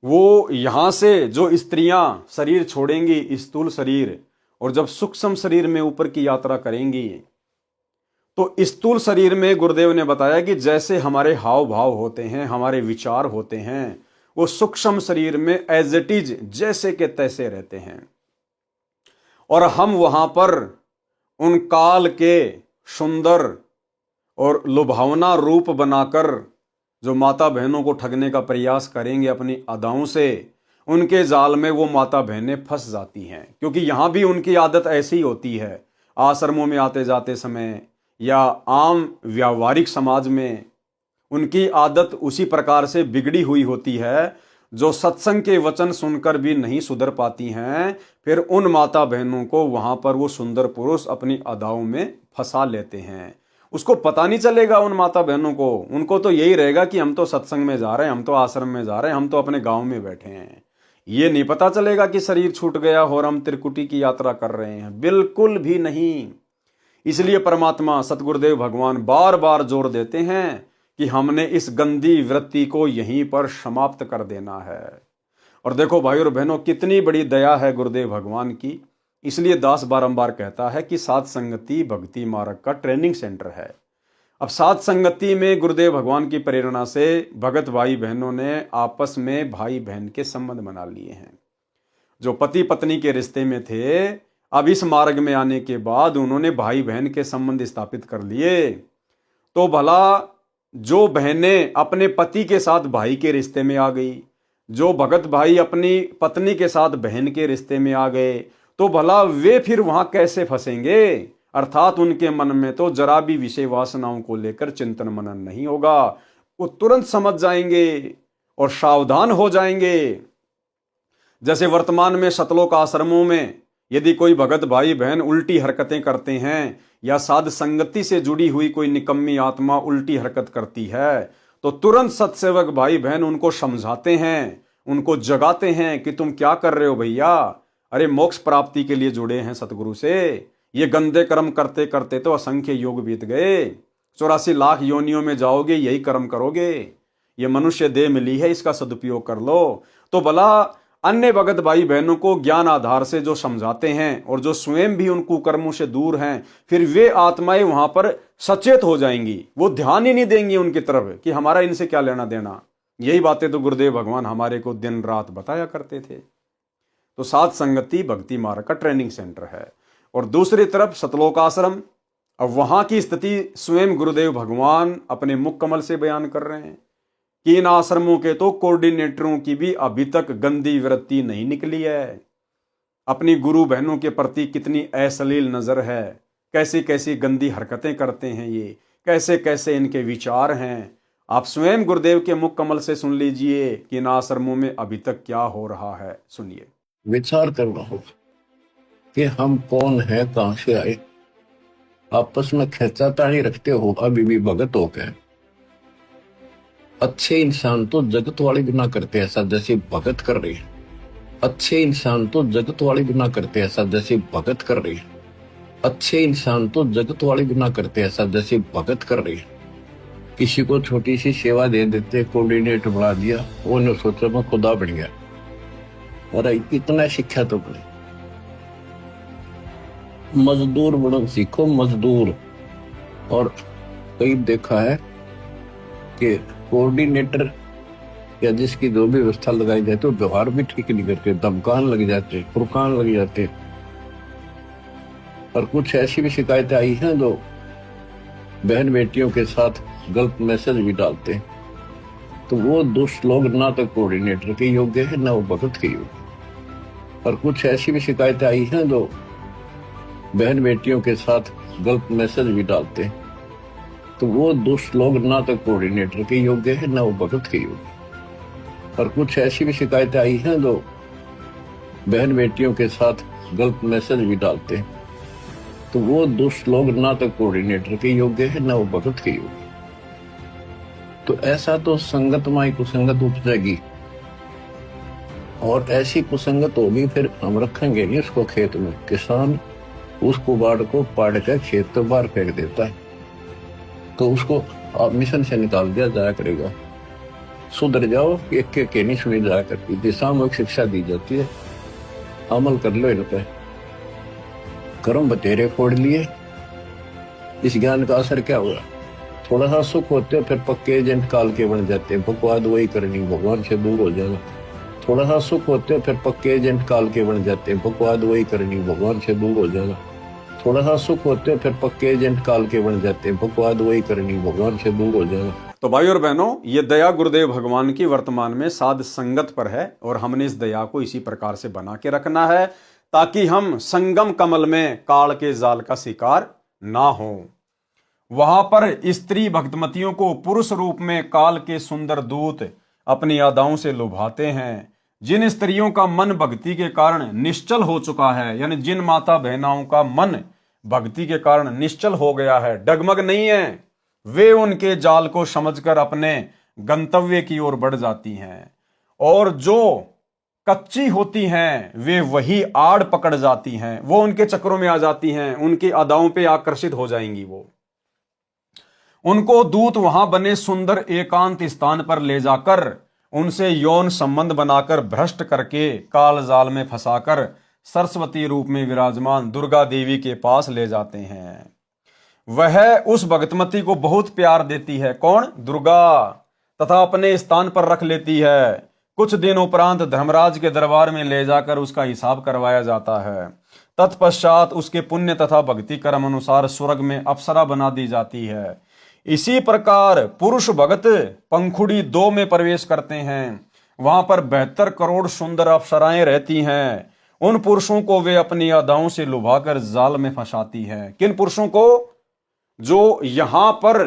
वो यहां से जो स्त्रियां शरीर छोड़ेंगी, स्थूल शरीर, और जब सूक्ष्म शरीर में ऊपर की यात्रा करेंगी, तो स्थूल शरीर में गुरुदेव ने बताया कि जैसे हमारे हाव भाव होते हैं, हमारे विचार होते हैं, वो सूक्ष्म शरीर में एज इट इज जैसे के तैसे रहते हैं। और हम वहां पर उन काल के सुंदर और लुभावना रूप बनाकर जो माता बहनों को ठगने का प्रयास करेंगे अपनी अदाओं से, उनके जाल में वो माता बहनें फंस जाती हैं। क्योंकि यहां भी उनकी आदत ऐसी होती है, आश्रमों में आते जाते समय या आम व्यावहारिक समाज में उनकी आदत उसी प्रकार से बिगड़ी हुई होती है, जो सत्संग के वचन सुनकर भी नहीं सुधर पाती हैं। फिर उन माता बहनों को वहां पर वो सुंदर पुरुष अपनी अदाओं में फंसा लेते हैं। उसको पता नहीं चलेगा उन माता बहनों को, उनको तो यही रहेगा कि हम तो सत्संग में जा रहे हैं, हम तो आश्रम में जा रहे हैं, हम तो अपने गांव में बैठे हैं। ये नहीं पता चलेगा कि शरीर छूट गया और हम त्रिकुटी की यात्रा कर रहे हैं, बिल्कुल भी नहीं। इसलिए परमात्मा सतगुरुदेव भगवान बार बार जोर देते हैं कि हमने इस गंदी वृत्ति को यहीं पर समाप्त कर देना है। और देखो भाई और बहनों, कितनी बड़ी दया है गुरुदेव भगवान की। इसलिए दास बारंबार कहता है कि साध संगति भक्ति मार्ग का ट्रेनिंग सेंटर है। अब साध संगति में गुरुदेव भगवान की प्रेरणा से भगत भाई बहनों ने आपस में भाई बहन के संबंध बना लिए हैं। जो पति पत्नी के रिश्ते में थे, अब इस मार्ग में आने के बाद उन्होंने भाई बहन के संबंध स्थापित कर लिए। तो भला जो बहनें अपने पति के साथ भाई के रिश्ते में आ गई, जो भगत भाई अपनी पत्नी के साथ बहन के रिश्ते में आ गए, तो भला वे फिर वहां कैसे फंसेंगे? अर्थात उनके मन में तो जरा भी विषय वासनाओं को लेकर चिंतन मनन नहीं होगा। वो तुरंत समझ जाएंगे और सावधान हो जाएंगे जैसे वर्तमान में सतलोक आश्रमों में यदि कोई भगत भाई बहन उल्टी हरकतें करते हैं या साध संगति से जुड़ी हुई कोई निकम्मी आत्मा उल्टी हरकत करती है तो तुरंत सत्सेवक भाई बहन उनको समझाते हैं, उनको जगाते हैं कि तुम क्या कर रहे हो भैया, अरे मोक्ष प्राप्ति के लिए जुड़े हैं सतगुरु से। ये गंदे कर्म करते करते तो असंख्य युग बीत गए, 84 लाख योनियों में जाओगे, यही कर्म करोगे। ये मनुष्य देह मिली है, इसका सदुपयोग कर लो। तो भला अन्य भगत भाई बहनों को ज्ञान आधार से जो समझाते हैं और जो स्वयं भी उन कुकर्मों से दूर हैं, फिर वे आत्माएं वहां पर सचेत हो जाएंगी, वो ध्यान ही नहीं देंगी उनकी तरफ कि हमारा इनसे क्या लेना देना। यही बातें तो गुरुदेव भगवान हमारे को दिन रात बताया करते थे। तो साध संगति भक्ति मार्ग का ट्रेनिंग सेंटर है। और दूसरी तरफ सतलोक आश्रम, अब वहां की स्थिति स्वयं गुरुदेव भगवान अपने मुख कमल से बयान कर रहे हैं कि इन आश्रमों के तो कोऑर्डिनेटरों की भी अभी तक गंदी वृत्ति नहीं निकली है। अपनी गुरु बहनों के प्रति कितनी अश्लील नजर है, कैसी कैसी गंदी हरकतें करते हैं ये, कैसे कैसे इनके विचार हैं। आप स्वयं गुरुदेव के मुख कमल से सुन लीजिए कि इन आश्रमों में अभी तक क्या हो रहा है। सुनिए। विचार करना होगा कि हम कौन है, कहां से आए। आपस में खींचातानी रखते हो अभी भी भगत हो गए। अच्छे इंसान तो जगत वाले भी ना करते ऐसा जैसे भगत कर रहे हैं। अच्छे इंसान तो जगत वाले भी ना करते ऐसा जैसे भगत कर रहे हैं। अच्छे इंसान तो जगत वाले भी ना करते ऐसा जैसे भगत कर रहे हैं। किसी को छोटी सी सेवा दे देते, कोऑर्डिनेटर बना दिया, उन्होंने सोचा मैं खुदा बन गया। अरे इतना शिक्षा तो बने, मजदूर बनो सीखो, मजदूर। और कई देखा है कि कोऑर्डिनेटर या जिसकी जो भी व्यवस्था लगाई जाती है, व्यवहार भी ठीक नहीं करते, धमकान लग जाते, फुरकान लग जाते। और कुछ ऐसी भी शिकायतें आई हैं जो बहन बेटियों के साथ गलत मैसेज भी डालते हैं। तो वो दुष्ट लोग ना तो कोऑर्डिनेटर के योग्य है ना वो भगत के योग्य। और कुछ ऐसी भी शिकायतें आई हैं जो बहन बेटियों के साथ गलत मैसेज भी डालते हैं। तो वो दुष्ट लोग ना तो कोऑर्डिनेटर के योग्य है ना वो भगत के योग्य। और कुछ ऐसी भी शिकायतें आई हैं जो बहन बेटियों के साथ गलत मैसेज भी डालते हैं। तो वो दुष्ट लोग ना तो कोऑर्डिनेटर के योग्य है ना वो भगत के योग्य। तो ऐसा तो संगत माई कुसंगत उपजेगी, और ऐसी कुसंगत होगी फिर हम रखेंगे नहीं उसको खेत में। किसान उस कुबाड़ को पाड़ कर खेत तो बाहर फेंक देता है, तो उसको आप मिशन से निकाल दिया जाया करेगा। सुधर जाओ, एक के नहीं सुनी जाया करती, दिशात्मक शिक्षा दी जाती है, अमल कर लो इन पे। कर्म बतेरे फोड़ लिए, इस ज्ञान का असर क्या हुआ? थोड़ा सा सुख होते हो फिर पक्के एजेंट काल के बन जाते हैं, बकवाद वही करनी, भगवान से दूर हो जाना। थोड़ा सा सुख होते हो फिर पक्के एजेंट काल के बन जाते हैं, बकवाद वही करनी, भगवान से दूर हो जाना। थोड़ा सा सुख होते हो फिर पक्के एजेंट काल के बन जाते हैं, बकवाद वही करनी, भगवान से दूर हो जाना। तो भाई और बहनों, ये दया गुरुदेव भगवान की वर्तमान में साध संगत पर है, और हमने इस दया को इसी प्रकार से बना के रखना है ताकि हम संगम कमल में काल के जाल का शिकार ना हो। वहां पर स्त्री भक्तमतियों को पुरुष रूप में काल के सुंदर दूत अपनी अदाओं से लुभाते हैं। जिन स्त्रियों का मन भक्ति के कारण निश्चल हो चुका है, यानी जिन माता बहनाओं का मन भक्ति के कारण निश्चल हो गया है, डगमग नहीं है, वे उनके जाल को समझकर अपने गंतव्य की ओर बढ़ जाती हैं। और जो कच्ची होती हैं वे वही आड़ पकड़ जाती हैं, वो उनके चक्रों में आ जाती हैं, उनकी अदाओं पे आकर्षित हो जाएंगी। वो उनको दूत वहां बने सुंदर एकांत स्थान पर ले जाकर उनसे यौन संबंध बनाकर भ्रष्ट करके काल जाल में फंसाकर सरस्वती रूप में विराजमान दुर्गा देवी के पास ले जाते हैं। वह उस भगतमती को बहुत प्यार देती है, कौन? दुर्गा, तथा अपने स्थान पर रख लेती है। कुछ दिन उपरांत धर्मराज के दरबार में ले जाकर उसका हिसाब करवाया जाता है। तत्पश्चात उसके पुण्य तथा भक्ति कर्म अनुसार स्वर्ग में अप्सरा बना दी जाती है। इसी प्रकार पुरुष भगत पंखुड़ी 2 में प्रवेश करते हैं। वहां पर 72 करोड़ सुंदर अप्सराएं रहती हैं। उन पुरुषों को वे अपनी अदाओं से लुभाकर जाल में फंसाती हैं। किन पुरुषों को? जो यहां पर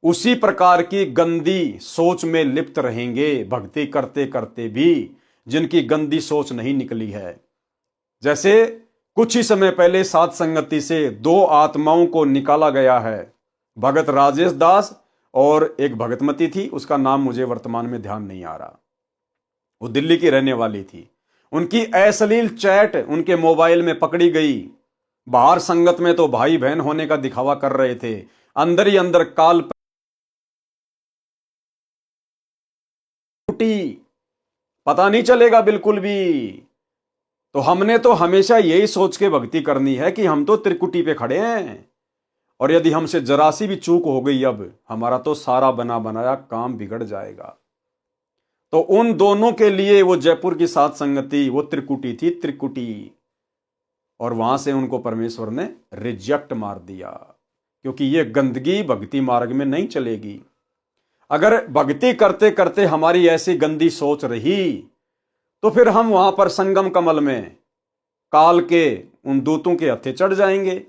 उसी प्रकार की गंदी सोच में लिप्त रहेंगे, भक्ति करते करते भी जिनकी गंदी सोच नहीं निकली है। जैसे कुछ ही समय पहले सात संगति से दो आत्माओं को निकाला गया है, भगत राजेश दास और एक भगतमती थी, उसका नाम मुझे वर्तमान में ध्यान नहीं आ रहा। वो दिल्ली की रहने वाली थी। उनकी अश्लील चैट उनके मोबाइल में पकड़ी गई। बाहर संगत में तो भाई बहन होने का दिखावा कर रहे थे, अंदर ही अंदर काल टूटी, पता नहीं चलेगा बिल्कुल भी। तो हमने तो हमेशा यही सोच के भक्ति करनी है कि हम तो त्रिकुटी पे खड़े हैं, और यदि हमसे जरा सी भी चूक हो गई अब हमारा तो सारा बना बनाया काम बिगड़ जाएगा। तो उन दोनों के लिए वो जयपुर की सात संगति वो त्रिकुटी थी, त्रिकुटी। और वहां से उनको परमेश्वर ने रिजेक्ट मार दिया, क्योंकि ये गंदगी भक्ति मार्ग में नहीं चलेगी। अगर भक्ति करते करते हमारी ऐसी गंदी सोच रही तो फिर हम वहां पर संगम कमल में काल के उन दूतों के हत्थे चढ़ जाएंगे,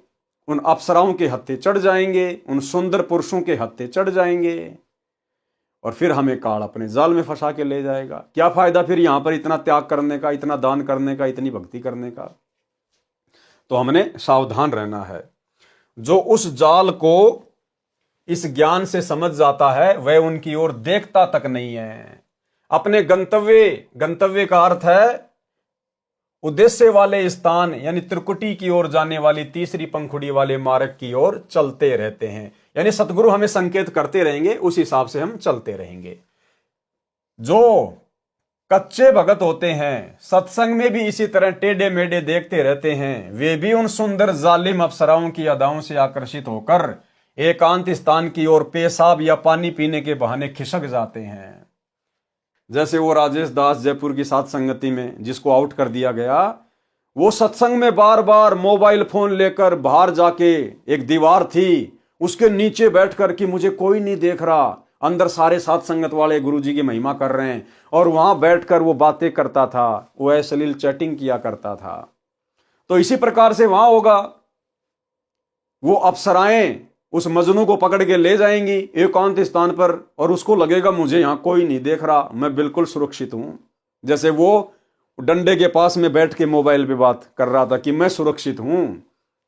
उन अप्सराओं के हत्थे चढ़ जाएंगे, उन सुंदर पुरुषों के हत्थे चढ़ जाएंगे, और फिर हमें काल अपने जाल में फंसा के ले जाएगा। क्या फायदा फिर यहां पर इतना त्याग करने का, इतना दान करने का, इतनी भक्ति करने का। तो हमने सावधान रहना है। जो उस जाल को इस ज्ञान से समझ जाता है वह उनकी ओर देखता तक नहीं है। अपने गंतव्य का अर्थ है उद्देश्य वाले स्थान, यानी त्रिकुटी की ओर जाने वाली तीसरी पंखुड़ी वाले मार्ग की ओर चलते रहते हैं। यानी सतगुरु हमें संकेत करते रहेंगे, उस हिसाब से हम चलते रहेंगे। जो कच्चे भगत होते हैं, सत्संग में भी इसी तरह टेढ़े मेढ़े देखते रहते हैं, वे भी उन सुंदर जालिम अप्सराओं की अदाओं से आकर्षित होकर एकांत स्थान की ओर पेशाब या पानी पीने के बहाने खिसक जाते हैं। जैसे वो राजेश दास जयपुर की सात संगति में जिसको आउट कर दिया गया, वो सत्संग में बार बार मोबाइल फोन लेकर बाहर जाके, एक दीवार थी उसके नीचे बैठकर कि मुझे कोई नहीं देख रहा, अंदर सारे सात संगत वाले गुरुजी की महिमा कर रहे हैं, और वहां बैठकर वो बातें करता था, वो अश्लील चैटिंग किया करता था। तो इसी प्रकार से वहां होगा, वो अप्सराएं उस मजनू को पकड़ के ले जाएंगी एकांत स्थान पर, और उसको लगेगा मुझे यहां कोई नहीं देख रहा, मैं बिल्कुल सुरक्षित हूं। जैसे वो डंडे के पास में बैठ के मोबाइल पे बात कर रहा था कि मैं सुरक्षित हूं,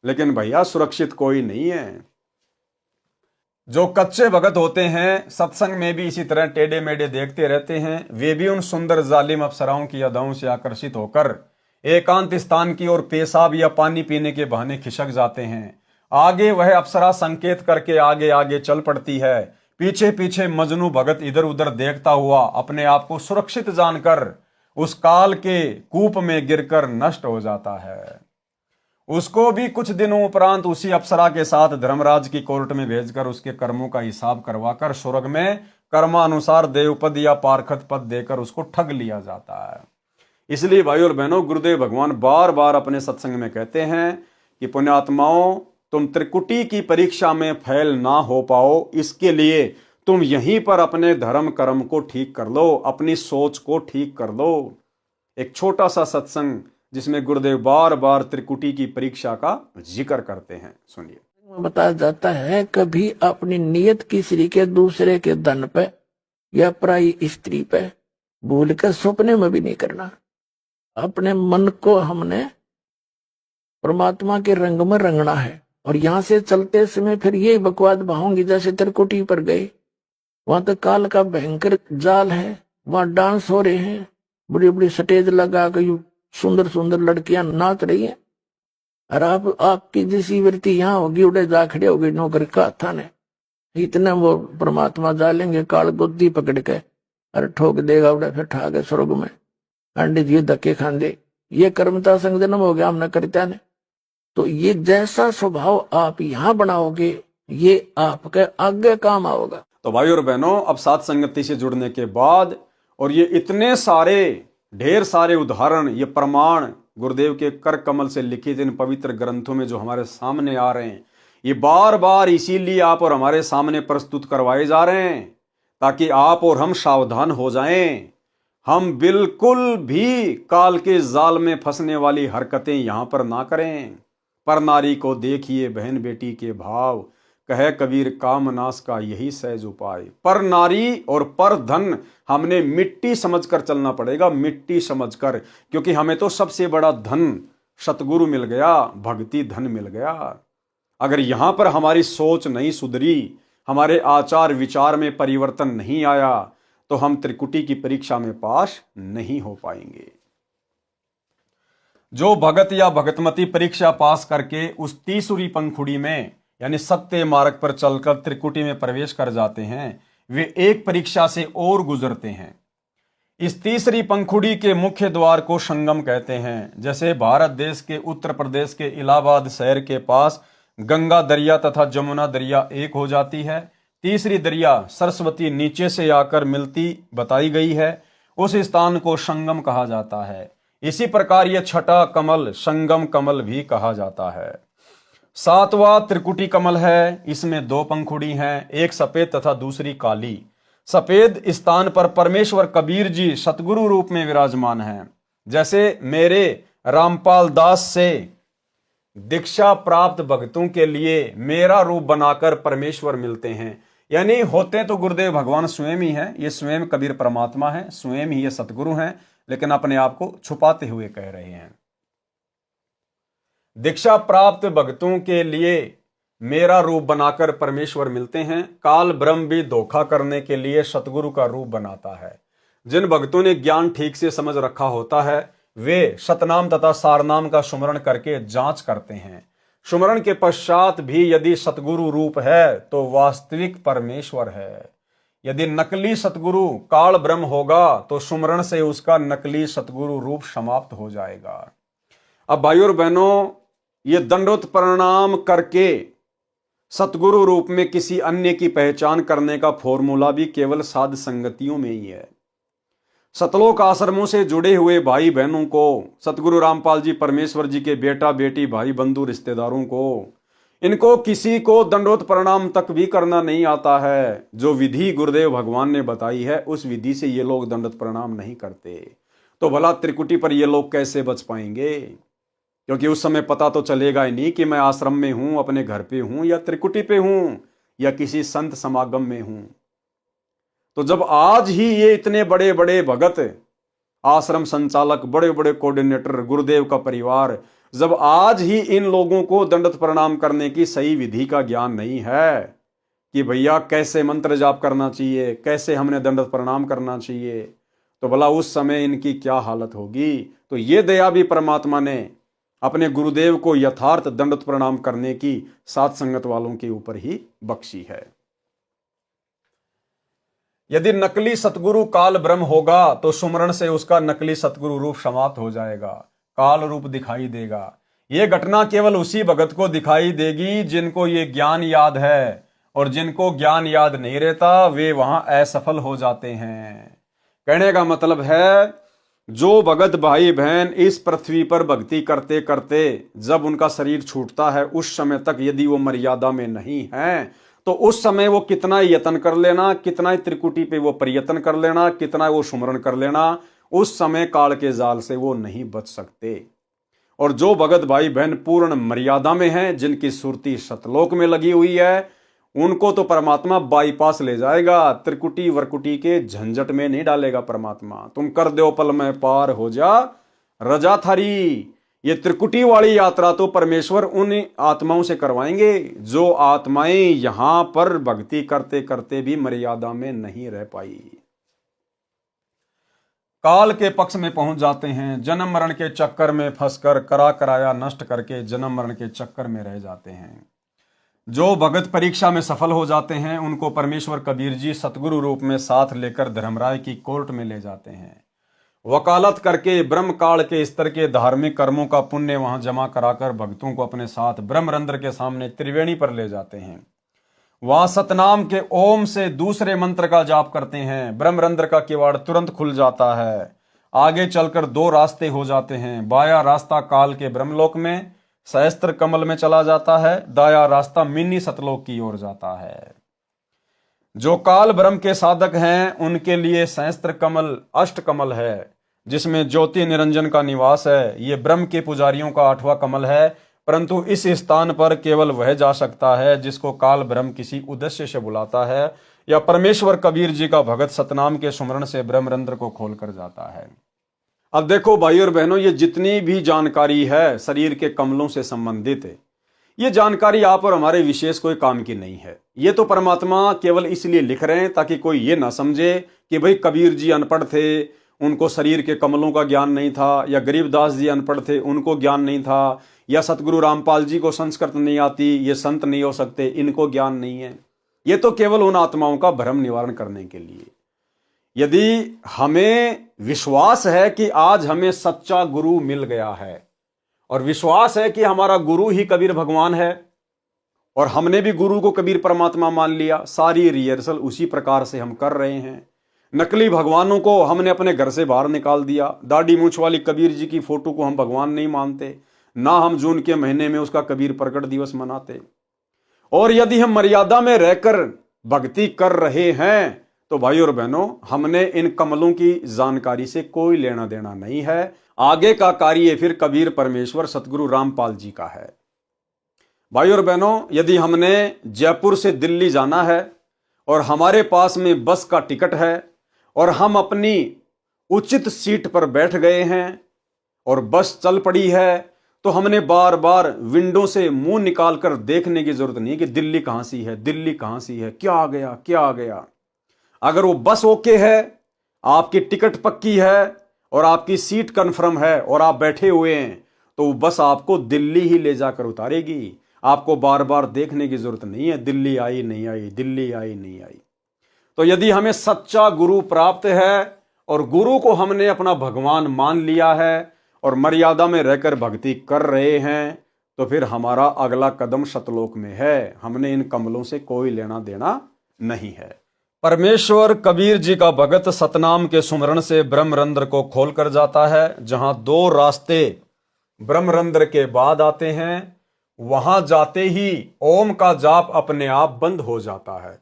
लेकिन भैया सुरक्षित कोई नहीं है। जो कच्चे भगत होते हैं, सत्संग में भी इसी तरह टेढ़े मेढ़े देखते रहते हैं, वे भी उन सुंदर जालिम अप्सराओं की अदाओं से आकर्षित होकर एकांत स्थान की ओर पेशाब या पानी पीने के बहाने खिसक जाते हैं। आगे वह अप्सरा संकेत करके आगे आगे चल पड़ती है, पीछे पीछे मजनू भगत इधर उधर देखता हुआ अपने आप को सुरक्षित जानकर उस काल के कूप में गिरकर नष्ट हो जाता है। उसको भी कुछ दिनों उपरांत उसी अप्सरा के साथ धर्मराज की कोर्ट में भेजकर उसके कर्मों का हिसाब करवाकर स्वर्ग में कर्मानुसार देवपद या पारखत पद देकर उसको ठग लिया जाता है। इसलिए भाई और बहनों, गुरुदेव भगवान बार बार अपने सत्संग में कहते हैं कि पुण्यात्माओं, तुम त्रिकुटी की परीक्षा में फेल ना हो पाओ, इसके लिए तुम यहीं पर अपने धर्म कर्म को ठीक कर लो, अपनी सोच को ठीक कर लो। एक छोटा सा सत्संग जिसमें गुरुदेव बार बार त्रिकुटी की परीक्षा का जिक्र करते हैं, सुनिए। बताया जाता है कभी अपनी नियत किसी के दूसरे के धन पे या पराई स्त्री पे भूल कर सपने में भी नहीं करना। अपने मन को हमने परमात्मा के रंग में रंगना है, और यहाँ से चलते समय फिर ये बकवाद बहाऊंगी। जैसे त्रिकुटी पर गए, वहां तो काल का भयंकर जाल है, वहां डांस हो रहे हैं, बड़ी बड़ी स्टेज लगा कर सुंदर सुंदर लड़कियां नाच रही हैं, और आपकी जैसी वृत्ति यहाँ होगी, उड़े जा खड़े होगी नौकर का थाने, इतने वो परमात्मा डालेंगे काल गोदी पकड़ के, अरे ठोक देगा उड़े, फिर ठा के स्वर्ग में अंडे दिए धक्के खांदे। ये कर्मता संग जन्म हो गया हमने करता ने। तो ये जैसा स्वभाव आप यहाँ बनाओगे ये आपके आगे काम आओगा। तो भाई और बहनों, अब सात संगति से जुड़ने के बाद और ये इतने सारे ढेर सारे उदाहरण, ये प्रमाण गुरुदेव के कर कमल से लिखित इन पवित्र ग्रंथों में जो हमारे सामने आ रहे हैं, ये बार बार इसीलिए आप और हमारे सामने प्रस्तुत करवाए जा रहे हैं ताकि आप और हम सावधान हो जाएं। हम बिल्कुल भी काल के जाल में फंसने वाली हरकतें यहां पर ना करें। पर नारी को देखिए बहन बेटी के भाव, कहे कबीर काम नाश का यही सहज उपाय। पर नारी और पर धन हमने मिट्टी समझकर चलना पड़ेगा, मिट्टी समझकर, क्योंकि हमें तो सबसे बड़ा धन सतगुरु मिल गया, भक्ति धन मिल गया। अगर यहां पर हमारी सोच नहीं सुधरी, हमारे आचार विचार में परिवर्तन नहीं आया, तो हम त्रिकुटी की परीक्षा में पास नहीं हो पाएंगे। जो भगत या भगतमती परीक्षा पास करके उस तीसरी पंखुड़ी में यानी सत्य मार्ग पर चलकर त्रिकुटी में प्रवेश कर जाते हैं, वे एक परीक्षा से और गुजरते हैं। इस तीसरी पंखुड़ी के मुख्य द्वार को संगम कहते हैं। जैसे भारत देश के उत्तर प्रदेश के इलाहाबाद शहर के पास गंगा दरिया तथा जमुना दरिया एक हो जाती है, तीसरी दरिया सरस्वती नीचे से आकर मिलती बताई गई है, उस स्थान को संगम कहा जाता है। इसी प्रकार यह छठा कमल संगम कमल भी कहा जाता है। सातवां त्रिकुटी कमल है, इसमें दो पंखुड़ी हैं, एक सफेद तथा दूसरी काली। सफेद स्थान पर परमेश्वर कबीर जी सतगुरु रूप में विराजमान हैं। जैसे मेरे रामपाल दास से दीक्षा प्राप्त भक्तों के लिए मेरा रूप बनाकर परमेश्वर मिलते हैं, यानी होते तो गुरुदेव भगवान स्वयं ही हैं, ये स्वयं कबीर परमात्मा है, स्वयं ही ये सतगुरु हैं, लेकिन अपने आप को छुपाते हुए कह रहे हैं। दीक्षा प्राप्त भक्तों के लिए मेरा रूप बनाकर परमेश्वर मिलते हैं। काल ब्रह्म भी धोखा करने के लिए सतगुरु का रूप बनाता है। जिन भक्तों ने ज्ञान ठीक से समझ रखा होता है, वे सतनाम तथा सारनाम का सुमरण करके जांच करते हैं। सुमरण के पश्चात भी यदि सतगुरु रूप है तो वास्तविक परमेश्वर है। यदि नकली सतगुरु काल ब्रह्म होगा तो सुमरण से उसका नकली सतगुरु रूप समाप्त हो जाएगा। अब भाइयों और बहनों, ये दंडोत प्रणाम करके सतगुरु रूप में किसी अन्य की पहचान करने का फॉर्मूला भी केवल साध संगतियों में ही है। सतलोक आश्रमों से जुड़े हुए भाई बहनों को, सतगुरु रामपाल जी परमेश्वर जी के बेटा बेटी भाई बंधु रिश्तेदारों को, इनको किसी को दंडोत प्रणाम तक भी करना नहीं आता है। जो विधि गुरुदेव भगवान ने बताई है उस विधि से ये लोग दंडोत प्रणाम नहीं करते, तो भला त्रिकुटी पर ये लोग कैसे बच पाएंगे? क्योंकि उस समय पता तो चलेगा ही नहीं कि मैं आश्रम में हूं, अपने घर पे हूं, या त्रिकुटी पे हूं, या किसी संत समागम में हूं। तो जब आज ही ये इतने बड़े बड़े भगत, आश्रम संचालक, बड़े बड़े कोऑर्डिनेटर, गुरुदेव का परिवार, जब आज ही इन लोगों को दंडोत प्रणाम करने की सही विधि का ज्ञान नहीं है कि भैया कैसे मंत्र जाप करना चाहिए, कैसे हमने दंडोत प्रणाम करना चाहिए, तो भला उस समय इनकी क्या हालत होगी। तो ये दया भी परमात्मा ने अपने गुरुदेव को यथार्थ दंडोत प्रणाम करने की साथ संगत वालों के ऊपर ही बख्शी है। यदि नकली सतगुरु काल ब्रह्म होगा तो सुमरण से उसका नकली सतगुरु रूप समाप्त हो जाएगा, काल रूप दिखाई देगा। यह घटना केवल उसी भगत को दिखाई देगी जिनको ये ज्ञान याद है, और जिनको ज्ञान याद नहीं रहता वे वहां असफल हो जाते हैं। कहने का मतलब है, जो भगत भाई बहन इस पृथ्वी पर भक्ति करते करते जब उनका शरीर छूटता है, उस समय तक यदि वो मर्यादा में नहीं है, तो उस समय वो कितना यत्न कर लेना, कितना त्रिकुटी पे वो प्रयत्न कर लेना, कितना वो सुमरण कर लेना, उस समय काल के जाल से वो नहीं बच सकते। और जो भगत भाई बहन पूर्ण मर्यादा में हैं, जिनकी सुरती सतलोक में लगी हुई है, उनको तो परमात्मा बाईपास ले जाएगा, त्रिकुटी वरकुटी के झंझट में नहीं डालेगा परमात्मा। तुम कर दो पल में पार हो जा रजा थारी। ये त्रिकुटी वाली यात्रा तो परमेश्वर उन आत्माओं से करवाएंगे जो आत्माएं यहां पर भक्ति करते करते भी मर्यादा में नहीं रह पाई, काल के पक्ष में पहुंच जाते हैं, जन्म मरण के चक्कर में फंसकर करा कराया नष्ट करके जन्म मरण के चक्कर में रह जाते हैं। जो भगत परीक्षा में सफल हो जाते हैं उनको परमेश्वर कबीर जी सतगुरु रूप में साथ लेकर धर्मराय की कोर्ट में ले जाते हैं। वकालत करके ब्रह्म काल के स्तर के धार्मिक कर्मों का पुण्य वहां जमा कराकर भक्तों को अपने साथ ब्रह्मरंध्र के सामने त्रिवेणी पर ले जाते हैं। वहां सतनाम के ओम से दूसरे मंत्र का जाप करते हैं, ब्रह्मरंध्र का किवाड़ तुरंत खुल जाता है। आगे चलकर दो रास्ते हो जाते हैं, बाया रास्ता काल के ब्रह्मलोक में सहस्त्र कमल में चला जाता है, दाया रास्ता मिनी सतलोक की ओर जाता है। जो काल ब्रह्म के साधक हैं उनके लिए सहस्त्र कमल अष्ट कमल है, जिसमें ज्योति निरंजन का निवास है। ये ब्रह्म के पुजारियों का 8वां कमल है। परंतु इस स्थान पर केवल वह जा सकता है जिसको काल ब्रह्म किसी उद्देश्य से बुलाता है, या परमेश्वर कबीर जी का भगत सतनाम के सुमरण से ब्रह्मरंध्र को खोल कर जाता है। अब देखो भाई और बहनों, ये जितनी भी जानकारी है शरीर के कमलों से संबंधित है, ये जानकारी आप और हमारे विशेष कोई काम की नहीं है। ये तो परमात्मा केवल इसलिए लिख रहे हैं ताकि कोई ये ना समझे कि भाई कबीर जी अनपढ़ थे, उनको शरीर के कमलों का ज्ञान नहीं था, या गरीबदास जी अनपढ़ थे, उनको ज्ञान नहीं था, या सतगुरु रामपाल जी को संस्कृत नहीं आती, ये संत नहीं हो सकते, इनको ज्ञान नहीं है। ये तो केवल उन आत्माओं का भ्रम निवारण करने के लिए। यदि हमें विश्वास है कि आज हमें सच्चा गुरु मिल गया है, और विश्वास है कि हमारा गुरु ही कबीर भगवान है, और हमने भी गुरु को कबीर परमात्मा मान लिया, सारी रिहर्सल उसी प्रकार से हम कर रहे हैं। नकली भगवानों को हमने अपने घर से बाहर निकाल दिया। दाढ़ी मूंछ वाली कबीर जी की फोटो को हम भगवान नहीं मानते, ना हम जून के महीने में उसका कबीर प्रकट दिवस मनाते। और यदि हम मर्यादा में रहकर भक्ति कर रहे हैं तो भाई और बहनों, हमने इन कमलों की जानकारी से कोई लेना देना नहीं है। आगे का कार्य फिर कबीर परमेश्वर सतगुरु रामपाल जी का है। भाई और बहनों, यदि हमने जयपुर से दिल्ली जाना है और हमारे पास में बस का टिकट है और हम अपनी उचित सीट पर बैठ गए हैं और बस चल पड़ी है, तो हमने बार बार विंडो से मुंह निकालकर देखने की जरूरत नहीं कि दिल्ली कहां सी है, दिल्ली कहां सी है, क्या आ गया, क्या आ गया। अगर वो बस ओके है, आपकी टिकट पक्की है और आपकी सीट कंफर्म है और आप बैठे हुए हैं, तो वो बस आपको दिल्ली ही ले जाकर उतारेगी। आपको बार बार देखने की जरूरत नहीं है दिल्ली आई नहीं आई, दिल्ली आई नहीं आई। तो यदि हमें सच्चा गुरु प्राप्त है और गुरु को हमने अपना भगवान मान लिया है और मर्यादा में रहकर भक्ति कर रहे हैं, तो फिर हमारा अगला कदम सतलोक में है। हमने इन कमलों से कोई लेना देना नहीं है। परमेश्वर कबीर जी का भगत सतनाम के सुमरण से ब्रह्मरंध्र को खोल कर जाता है। जहां दो रास्ते ब्रह्मरंध्र के बाद आते हैं, वहां जाते ही ओम का जाप अपने आप बंद हो जाता है।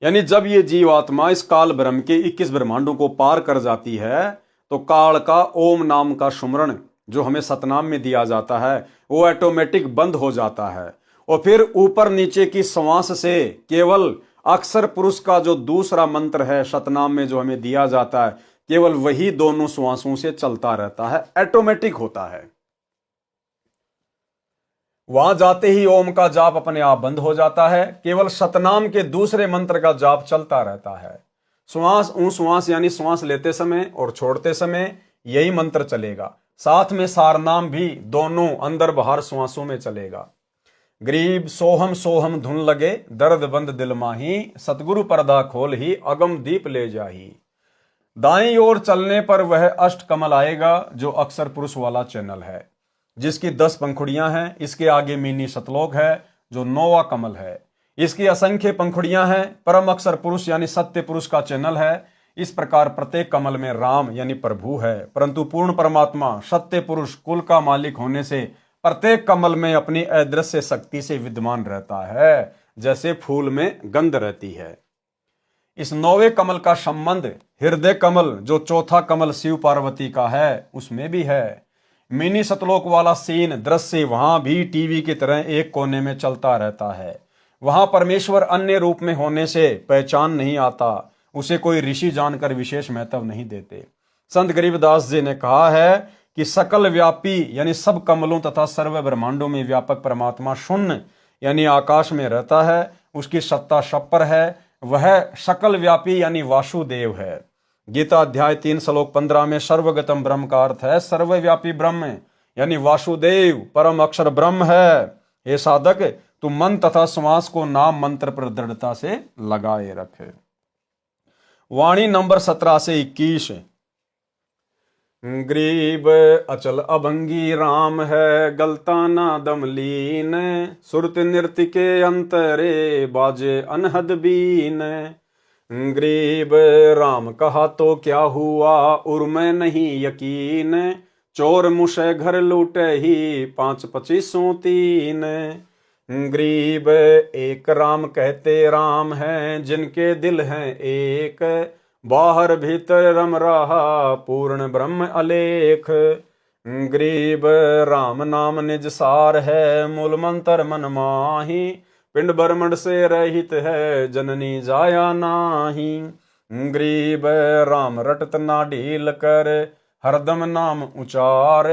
यानी जब ये जीवात्मा इस काल ब्रह्म के 21 ब्रह्मांडों को पार कर जाती है, तो काल का ओम नाम का सुमरण जो हमें सतनाम में दिया जाता है, वो ऑटोमेटिक बंद हो जाता है। और फिर ऊपर नीचे की श्वास से केवल अक्षर पुरुष का जो दूसरा मंत्र है सतनाम में जो हमें दिया जाता है, केवल वही दोनों श्वासों से चलता रहता है, ऑटोमेटिक होता है। वहां जाते ही ओम का जाप अपने आप बंद हो जाता है, केवल सतनाम के दूसरे मंत्र का जाप चलता रहता है। श्वास यानी श्वास लेते समय और छोड़ते समय यही मंत्र चलेगा। साथ में सारनाम भी दोनों अंदर बाहर श्वासों में चलेगा। गरीब सोहम सोहम धुन लगे, दर्द बंद दिल माही, सतगुरु पर्दा खोल ही अगम दीप ले जाही। दाईं ओर चलने पर वह अष्ट कमल आएगा जो अक्षर पुरुष वाला चैनल है, जिसकी 10 पंखुड़ियां हैं। इसके आगे मिनी सतलोक है जो 9वां कमल है। इसकी असंख्य पंखुड़ियां हैं। परम अक्षर पुरुष यानी सत्य पुरुष का चैनल है। इस प्रकार प्रत्येक कमल में राम यानी प्रभु है, परंतु पूर्ण परमात्मा सत्य पुरुष कुल का मालिक होने से प्रत्येक कमल में अपनी अदृश्य शक्ति से विद्यमान रहता है, जैसे फूल में गंध रहती है। इस 9वें कमल का संबंध हृदय कमल जो चौथा कमल शिव पार्वती का है उसमें भी है। मिनी सतलोक वाला सीन दृश्य वहां भी टीवी की तरह एक कोने में चलता रहता है। वहां परमेश्वर अन्य रूप में होने से पहचान नहीं आता, उसे कोई ऋषि जानकर विशेष महत्व नहीं देते। संत गरीबदास जी ने कहा है कि सकल व्यापी यानी सब कमलों तथा सर्व ब्रह्मांडों में व्यापक परमात्मा शून्य यानी आकाश में रहता है, उसकी सत्ता सब पर है। वह सकल व्यापी यानी वासुदेव है। गीता अध्याय 3 श्लोक 15 में सर्वगतम ब्रह्म का अर्थ है सर्वव्यापी ब्रह्म यानी वासुदेव परम अक्षर ब्रह्म है। हे साधक, तू मन तथा श्वास को नाम मंत्र पर दृढ़ता से लगाए रखे। वाणी नंबर 17 से 21। गरीब अचल अभंगी राम है, गलता ना दमलीन, सुरत नृत्य के अंतरे बाजे अनहद बीन। गरीब राम कहा तो क्या हुआ, उर्मे नहीं यकीन, चोर मुझे घर लूटे ही 5-25 3। गरीब एक राम कहते राम हैं, जिनके दिल हैं एक, बाहर भीतर रम रहा पूर्ण ब्रह्म अलेख। गरीब राम नाम निज सार है, मूल मंत्र मन माही, पिंड ब्रह्मंड से रहित है, जननी जाया नाही। गरीब राम रटत ना ढील कर, हरदम नाम उचार,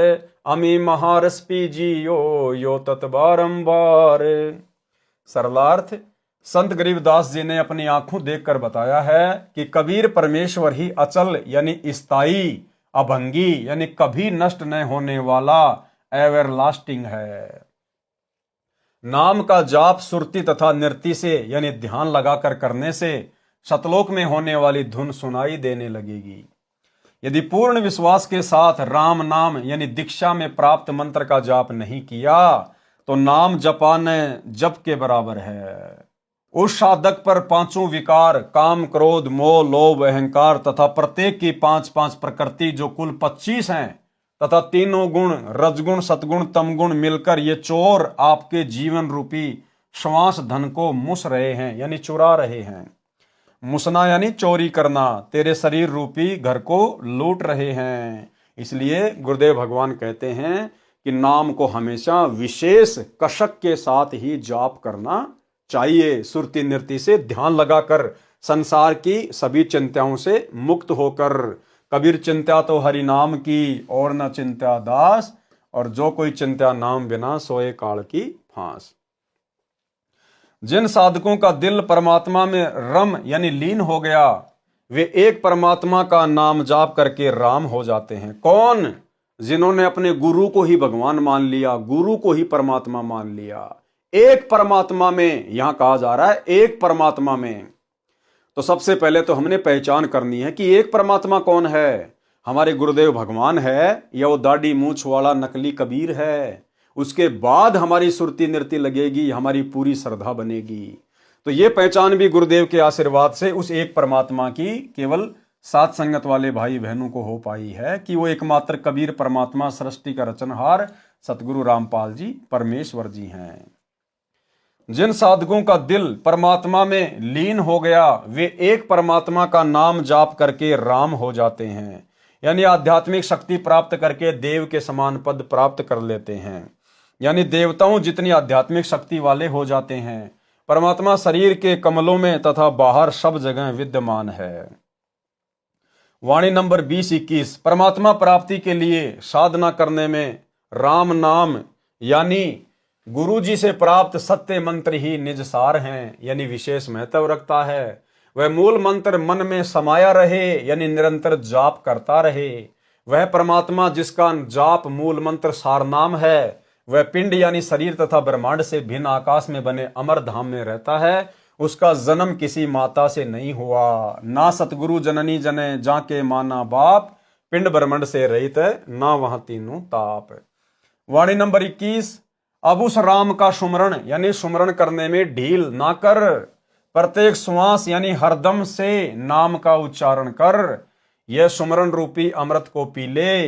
अमी महारस पीजियो यो तत् बारंबार। सरलार्थ, संत गरीबदास जी ने अपनी आंखों देखकर बताया है कि कबीर परमेश्वर ही अचल यानी स्थायी, अभंगी यानी कभी नष्ट न होने वाला, एवरलास्टिंग है। नाम का जाप सुरती तथा नृत्य से यानी ध्यान लगाकर करने से सतलोक में होने वाली धुन सुनाई देने लगेगी। यदि पूर्ण विश्वास के साथ राम नाम यानी दीक्षा में प्राप्त मंत्र का जाप नहीं किया तो नाम जपाने जप के बराबर है। उस साधक पर पांचों विकार काम क्रोध मोह लोभ अहंकार तथा प्रत्येक की 5-5 प्रकृति जो कुल 25 हैं तथा तीनों गुण रजगुण सतगुण तमगुण मिलकर ये चोर आपके जीवन रूपी श्वास धन को मुस रहे हैं यानी चुरा रहे हैं। मुसना यानी चोरी करना, तेरे शरीर रूपी घर को लूट रहे हैं। इसलिए गुरुदेव भगवान कहते हैं कि नाम को हमेशा विशेष कशक के साथ ही जाप करना चाहिए, सुरती नृत्य से ध्यान लगाकर, संसार की सभी चिंताओं से मुक्त होकर। कबीर चिंता तो हरि नाम की और न चिंता दास, और जो कोई चिंता नाम बिना सोए काल की फांस। जिन साधकों का दिल परमात्मा में रम यानी लीन हो गया वे एक परमात्मा का नाम जाप करके राम हो जाते हैं। कौन? जिन्होंने अपने गुरु को ही भगवान मान लिया, गुरु को ही परमात्मा मान लिया। एक परमात्मा में, यहां कहा जा रहा है एक परमात्मा में। तो सबसे पहले तो हमने पहचान करनी है कि एक परमात्मा कौन है। हमारे गुरुदेव भगवान है या वो दाढ़ी मूछ वाला नकली कबीर है। उसके बाद हमारी सुरती नृत्य लगेगी, हमारी पूरी श्रद्धा बनेगी। तो ये पहचान भी गुरुदेव के आशीर्वाद से उस एक परमात्मा की केवल साथ संगत वाले भाई बहनों को हो पाई है कि वो एकमात्र कबीर परमात्मा सृष्टि का रचनहार सतगुरु रामपाल जी परमेश्वर जी हैं। जिन साधकों का दिल परमात्मा में लीन हो गया वे एक परमात्मा का नाम जाप करके राम हो जाते हैं, यानी आध्यात्मिक शक्ति प्राप्त करके देव के समान पद प्राप्त कर लेते हैं, यानी देवताओं जितनी आध्यात्मिक शक्ति वाले हो जाते हैं। परमात्मा शरीर के कमलों में तथा बाहर सब जगह विद्यमान है। वाणी नंबर 20-21। परमात्मा प्राप्ति के लिए साधना करने में राम नाम यानी गुरु जी से प्राप्त सत्य मंत्र ही निज सार हैं, यानी विशेष महत्व रखता है। वह मूल मंत्र मन में समाया रहे यानी निरंतर जाप करता रहे। वह परमात्मा जिसका जाप मूल मंत्र सार नाम है वह पिंड यानी शरीर तथा ब्रह्मांड से भिन्न आकाश में बने अमर धाम में रहता है। उसका जन्म किसी माता से नहीं हुआ, ना सतगुरु जननी जने जाके माना बाप, पिंड ब्रह्मांड से रहित ना वहां तीनों ताप। वाणी नंबर 21। अब उस राम का सुमरण यानी सुमरण करने में ढील ना कर, प्रत्येक श्वास यानी हरदम से नाम का उच्चारण कर। यह सुमरण रूपी अमृत को पी ले।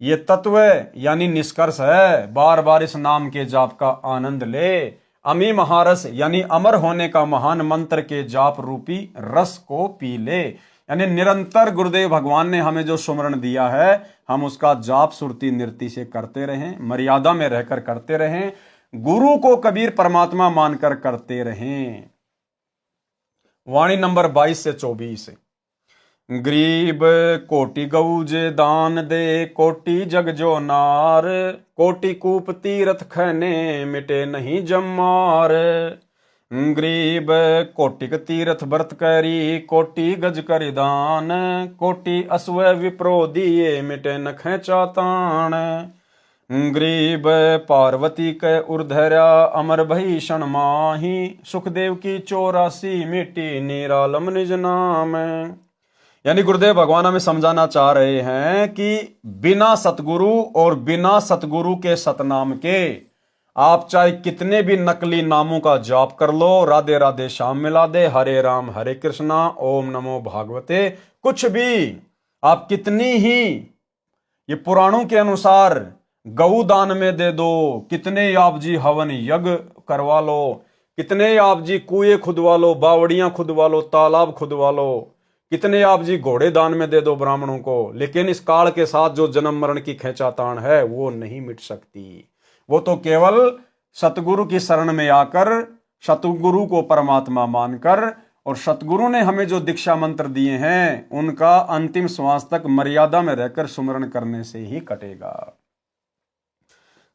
ये तत्व यानी निष्कर्ष है, बार बार इस नाम के जाप का आनंद ले। अमी महारस यानी अमर होने का महान मंत्र के जाप रूपी रस को पी ले, यानी निरंतर गुरुदेव भगवान ने हमें जो सुमरण दिया है हम उसका जाप सुरती नृत्य से करते रहें, मर्यादा में रहकर करते रहें, गुरु को कबीर परमात्मा मानकर करते रहें। वाणी नंबर 22-24। गरीब कोटि गऊ जे दान दे, कोटि जग जो नार, कोटि कूप तीरथ खैने मिटे नहीं जमार। गरीब कोटिक तीरथ व्रत करी, कोटि गज कर दान, कोटि अश्व विप्रो दिए मिटे न खेचा तान। गरीब पार्वती के उर्धरा अमर भीषण माही, सुखदेव की 84 मिट्टी निरालम निज नाम। यानी गुरुदेव भगवान हमें समझाना चाह रहे हैं कि बिना सतगुरु और बिना सतगुरु के सतनाम के आप चाहे कितने भी नकली नामों का जाप कर लो, राधे राधे श्याम मिला दे, हरे राम हरे कृष्णा ओम नमो भागवते, कुछ भी आप कितनी ही ये पुराणों के अनुसार गऊ दान में दे दो, कितने आप जी हवन यज्ञ करवा लो, कितने आप जी कुएं खुदवा लो, बावड़ियां खुदवा लो, तालाब खुदवा लो, कितने आप जी घोड़े दान में दे दो ब्राह्मणों को, लेकिन इस काल के साथ जो जन्म मरण की खींचातान है वो नहीं मिट सकती। वो तो केवल सतगुरु की शरण में आकर, सतगुरु को परमात्मा मानकर, और सतगुरु ने हमें जो दीक्षा मंत्र दिए हैं उनका अंतिम श्वास तक मर्यादा में रहकर सुमरण करने से ही कटेगा।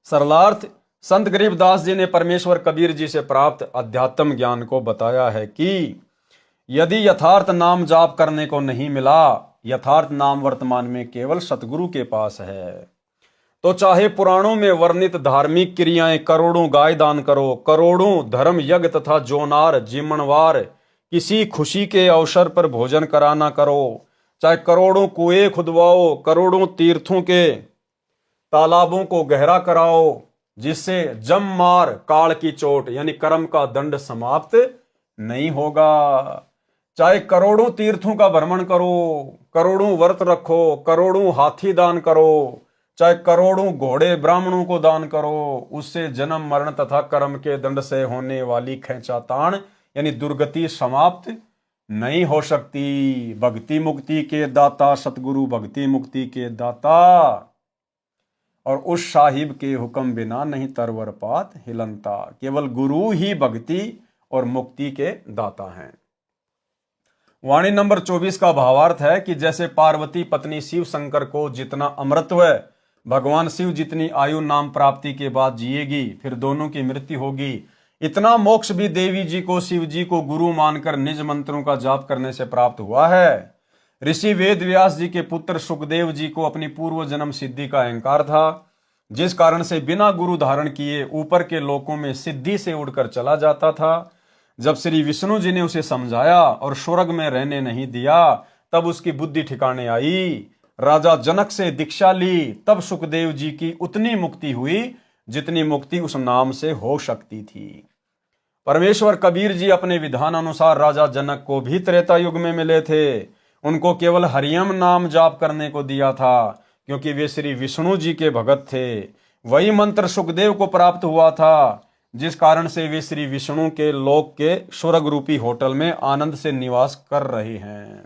सरलार्थ संत गरीबदास जी ने परमेश्वर कबीर जी से प्राप्त अध्यात्म ज्ञान को बताया है कि यदि यथार्थ नाम जाप करने को नहीं मिला, यथार्थ नाम वर्तमान में केवल सतगुरु के पास है, तो चाहे पुराणों में वर्णित धार्मिक क्रियाएं करोड़ों गाय दान करो, करोड़ों धर्म यज्ञ तथा जोनार जिमणवार किसी खुशी के अवसर पर भोजन कराना करो, चाहे करोड़ों कुएं खुदवाओ, करोड़ों तीर्थों के तालाबों को गहरा कराओ, जिससे जम मार काल की चोट यानी कर्म का दंड समाप्त नहीं होगा। चाहे करोड़ों तीर्थों का भ्रमण करो, करोड़ों व्रत रखो, करोड़ों हाथी दान करो, चाहे करोड़ों घोड़े ब्राह्मणों को दान करो, उससे जन्म मरण तथा कर्म के दंड से होने वाली खींचातान यानी दुर्गति समाप्त नहीं हो सकती। भक्ति मुक्ति के दाता सतगुरु भक्ति मुक्ति के दाता, और उस साहिब के हुक्म बिना नहीं तरवर पात हिलनता। केवल गुरु ही भक्ति और मुक्ति के दाता हैं। वाणी नंबर 24 का भावार्थ है कि जैसे पार्वती पत्नी शिव शंकर को जितना अमृतत्व भगवान शिव जितनी आयु नाम प्राप्ति के बाद जिएगी, फिर दोनों की मृत्यु होगी, इतना मोक्ष भी देवी जी को शिव जी को गुरु मानकर निज मंत्रों का जाप करने से प्राप्त हुआ है। ऋषि वेद व्यास जी के पुत्र सुखदेव जी को अपनी पूर्व जन्म सिद्धि का अहंकार था, जिस कारण से बिना गुरु धारण किए ऊपर के लोकों में सिद्धि से उड़कर चला जाता था। जब श्री विष्णु जी ने उसे समझाया और स्वर्ग में रहने नहीं दिया, तब उसकी बुद्धि ठिकाने आई। राजा जनक से दीक्षा ली, तब सुखदेव जी की उतनी मुक्ति हुई जितनी मुक्ति उस नाम से हो सकती थी। परमेश्वर कबीर जी अपने विधान अनुसार राजा जनक को भी त्रेता युग में मिले थे। उनको केवल हरियम नाम जाप करने को दिया था, क्योंकि वे श्री विष्णु जी के भगत थे। वही मंत्र सुखदेव को प्राप्त हुआ था, जिस कारण से वे श्री विष्णु के लोक के स्वर्ग रूपी होटल में आनंद से निवास कर रहे हैं।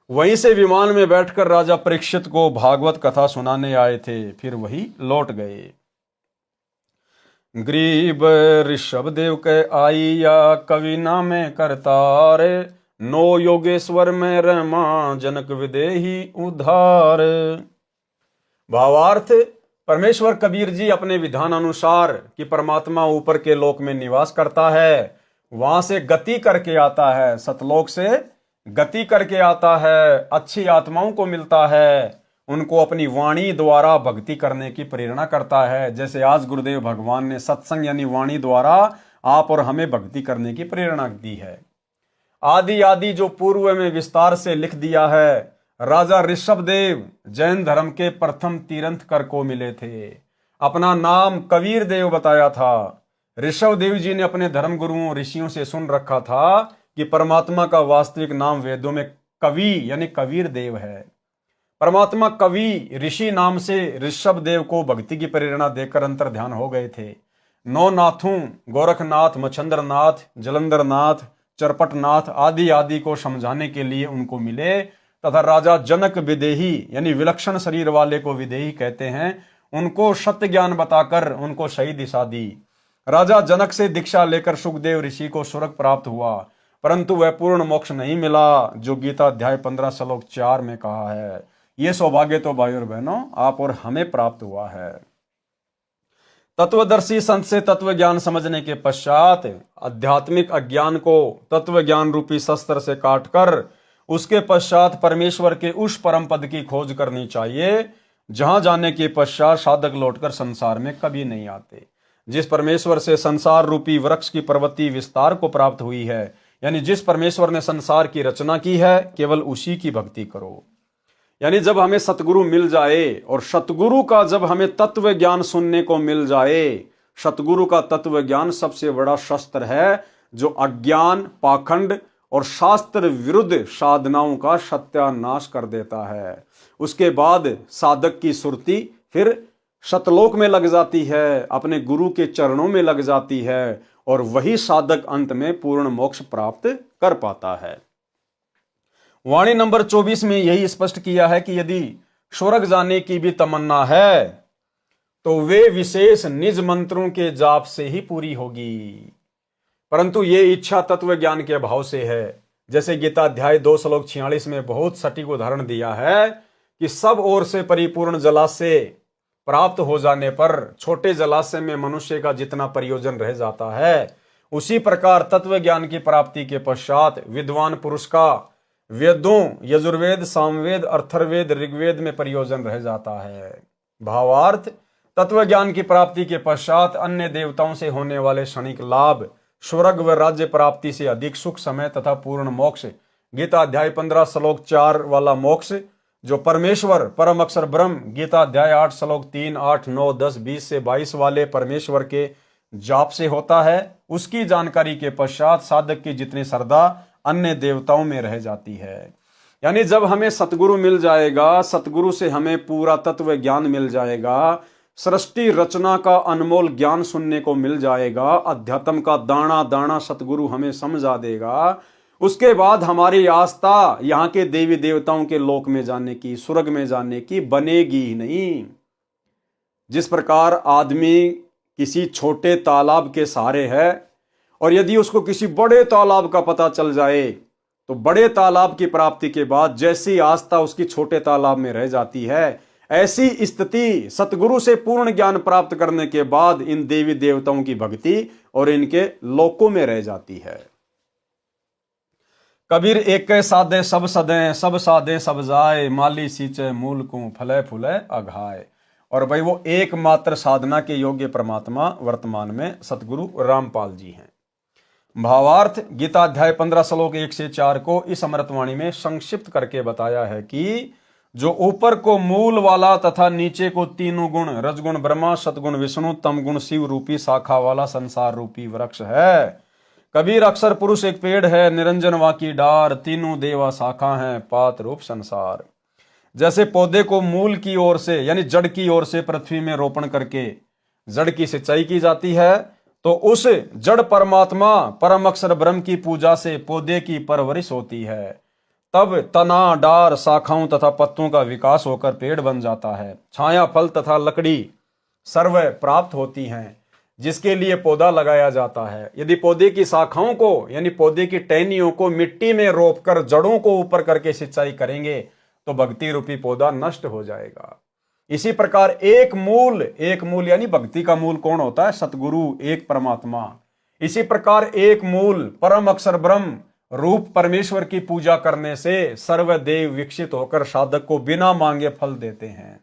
वहीं से विमान में बैठकर राजा परीक्षित को भागवत कथा सुनाने आए थे, फिर वही लौट गए। गरीब ऋषभ देव के आईया कवि नामे करतार, नो योगेश्वर में रमा जनक विदेही उधार। भावार्थ, परमेश्वर कबीर जी अपने विधान अनुसार कि परमात्मा ऊपर के लोक में निवास करता है, वहां से गति करके आता है, सतलोक से गति करके आता है, अच्छी आत्माओं को मिलता है, उनको अपनी वाणी द्वारा भक्ति करने की प्रेरणा करता है। जैसे आज गुरुदेव भगवान ने सत्संग यानी वाणी द्वारा आप और हमें भक्ति करने की प्रेरणा दी है। आदि आदि जो पूर्व में विस्तार से लिख दिया है। राजा ऋषभ देव जैन धर्म के प्रथम तीर्थंकर को मिले थे। अपना नाम कबीर देव बताया था। ऋषभ देव जी ने अपने धर्म गुरुओं ऋषियों से सुन रखा था कि परमात्मा का वास्तविक नाम वेदों में कवि यानी कबीर देव है। परमात्मा कवि ऋषि नाम से ऋषभ देव को भक्ति की प्रेरणा देकर अंतर ध्यान हो गए थे। नौ नाथों गोरखनाथ, मच्छंद्रनाथ, जलंधरनाथ, चरपटनाथ आदि आदि को समझाने के लिए उनको मिले, तथा राजा जनक विदेही यानी विलक्षण शरीर वाले को विदेही कहते हैं, उनको सत्य ज्ञान बताकर उनको सही दिशा दी। राजा जनक से दीक्षा लेकर सुखदेव ऋषि को स्वर्ग प्राप्त हुआ, परंतु वह पूर्ण मोक्ष नहीं मिला, जो गीता अध्याय 15 श्लोक 4 में कहा है। ये सौभाग्य तो भाई और बहनों आप और हमें प्राप्त हुआ है। तत्वदर्शी संत से तत्व ज्ञान समझने के पश्चात आध्यात्मिक अज्ञान को तत्व ज्ञान रूपी शस्त्र से काटकर उसके पश्चात परमेश्वर के उस परम पद की खोज करनी चाहिए, जहां जाने के पश्चात साधक लौटकर संसार में कभी नहीं आते। जिस परमेश्वर से संसार रूपी वृक्ष की प्रवृत्ति विस्तार को प्राप्त हुई है, यानी जिस परमेश्वर ने संसार की रचना की है, केवल उसी की भक्ति करो। यानी जब हमें सतगुरु मिल जाए और सतगुरु का जब हमें तत्व ज्ञान सुनने को मिल जाए, सतगुरु का तत्व ज्ञान सबसे बड़ा शस्त्र है, जो अज्ञान, पाखंड और शास्त्र विरुद्ध साधनाओं का सत्यानाश कर देता है। उसके बाद साधक की सुरति फिर सतलोक में लग जाती है, अपने गुरु के चरणों में लग जाती है, और वही साधक अंत में पूर्ण मोक्ष प्राप्त कर पाता है। वाणी नंबर 24 में यही स्पष्ट किया है कि यदि स्वर्ग जाने की भी तमन्ना है तो वे विशेष निज मंत्रों के जाप से ही पूरी होगी, परंतु ये इच्छा तत्व ज्ञान के अभाव से है। जैसे गीता अध्याय 2 श्लोक 46 में बहुत सटीक उदाहरण दिया है कि सब ओर से परिपूर्ण जलाशय प्राप्त हो जाने पर छोटे जलाशय में मनुष्य का जितना प्रयोजन रह जाता है, उसी प्रकार तत्व ज्ञान की प्राप्ति के पश्चात विद्वान पुरुष का वेदों यजुर्वेद, सामवेद, अथर्ववेद, ऋग्वेद में प्रयोजन रह जाता है। भावार्थ, तत्व ज्ञान की प्राप्ति के पश्चात अन्य देवताओं से होने वाले क्षणिक लाभ, स्वर्ग व राज्य प्राप्ति से अधिक सुख, समय तथा पूर्ण मोक्ष, गीता अध्याय 15 श्लोक 4 वाला मोक्ष जो परमेश्वर परम अक्षर ब्रह्म, गीता अध्याय 8 श्लोक 3, 8, 9, 10, 20 से 22 वाले परमेश्वर के जाप से होता है, उसकी जानकारी के पश्चात साधक की जितनी श्रद्धा अन्य देवताओं में रह जाती है। यानी जब हमें सतगुरु मिल जाएगा, सतगुरु से हमें पूरा तत्व ज्ञान मिल जाएगा, सृष्टि रचना का अनमोल ज्ञान सुनने को मिल जाएगा, अध्यात्म का दाना दाना सतगुरु हमें समझा देगा, उसके बाद हमारी आस्था यहाँ के देवी देवताओं के लोक में जाने की, स्वर्ग में जाने की बनेगी ही नहीं। जिस प्रकार आदमी किसी छोटे तालाब के सहारे है और यदि उसको किसी बड़े तालाब का पता चल जाए तो बड़े तालाब की प्राप्ति के बाद जैसी आस्था उसकी छोटे तालाब में रह जाती है, ऐसी स्थिति सतगुरु से पूर्ण ज्ञान प्राप्त करने के बाद इन देवी देवताओं की भक्ति और इनके लोकों में रह जाती है। कबीर एक साधे सब सदे, सब साधे सब जाए, माली सींचे मूल को फले फूले अघाए। और भाई वो एकमात्र साधना के योग्य परमात्मा वर्तमान में सतगुरु रामपाल जी हैं। भावार्थ, गीता अध्याय 15 श्लोक 1 से 4 को इस अमृतवाणी में संक्षिप्त करके बताया है कि जो ऊपर को मूल वाला तथा नीचे को तीनों गुण, रजगुण ब्रह्मा, सतगुण विष्णु, तमगुण शिव रूपी शाखा वाला संसार रूपी वृक्ष है। कबीर अक्षर पुरुष एक पेड़ है, निरंजन वा की डार, तीनों देवा शाखा हैं, पात रूप संसार। जैसे पौधे को मूल की ओर से यानी जड़ की ओर से पृथ्वी में रोपण करके जड़ की सिंचाई की जाती है, तो उस जड़ परमात्मा परम अक्षर ब्रह्म की पूजा से पौधे की परवरिश होती है। तब तना, डार, शाखाओं तथा पत्तों का विकास होकर पेड़ बन जाता है। छाया, फल तथा लकड़ी सर्व प्राप्त होती हैं, जिसके लिए पौधा लगाया जाता है। यदि पौधे की शाखाओं को यानी पौधे की टहनियों को मिट्टी में रोपकर जड़ों को ऊपर करके सिंचाई करेंगे तो भक्ति रूपी पौधा नष्ट हो जाएगा। इसी प्रकार एक मूल यानी भक्ति का मूल कौन होता है? सतगुरु, एक परमात्मा। इसी प्रकार एक मूल परम अक्षर ब्रह्म रूप परमेश्वर की पूजा करने से सर्वदेव विकसित होकर साधक को बिना मांगे फल देते हैं,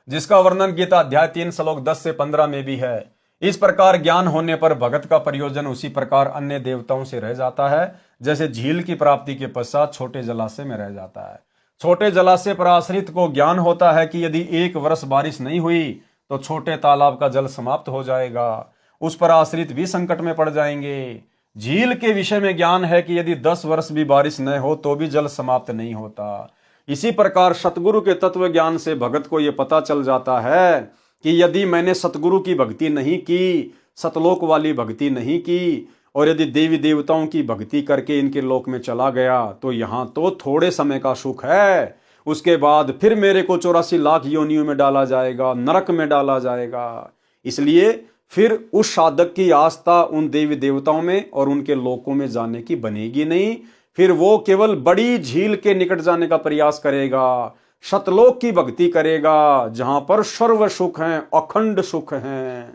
जिसका वर्णन गीता अध्याय 3 श्लोक 10 से 15 में भी है। इस प्रकार ज्ञान होने पर भगत का प्रयोजन उसी प्रकार अन्य देवताओं से रह जाता है, जैसे झील की प्राप्ति के पश्चात छोटे जलाशय में रह जाता है। छोटे जलाशय पर आश्रित को ज्ञान होता है कि यदि 1 वर्ष बारिश नहीं हुई तो छोटे तालाब का जल समाप्त हो जाएगा, उस पर आश्रित भी संकट में पड़ जाएंगे। झील के विषय में ज्ञान है कि यदि 10 वर्ष भी बारिश न हो तो भी जल समाप्त नहीं होता। इसी प्रकार सतगुरु के तत्व ज्ञान से भगत को यह पता चल जाता है कि यदि मैंने सतगुरु की भक्ति नहीं की, सतलोक वाली भक्ति नहीं की, और यदि देवी देवताओं की भक्ति करके इनके लोक में चला गया तो यहाँ तो थोड़े समय का सुख है, उसके बाद फिर मेरे को 84 लाख योनियों में डाला जाएगा, नरक में डाला जाएगा। इसलिए फिर उस साधक की आस्था उन देवी देवताओं में और उनके लोकों में जाने की बनेगी नहीं। फिर वो केवल बड़ी झील के निकट जाने का प्रयास करेगा, सतलोक की भक्ति करेगा, जहां पर सर्व सुख हैं, अखंड सुख हैं।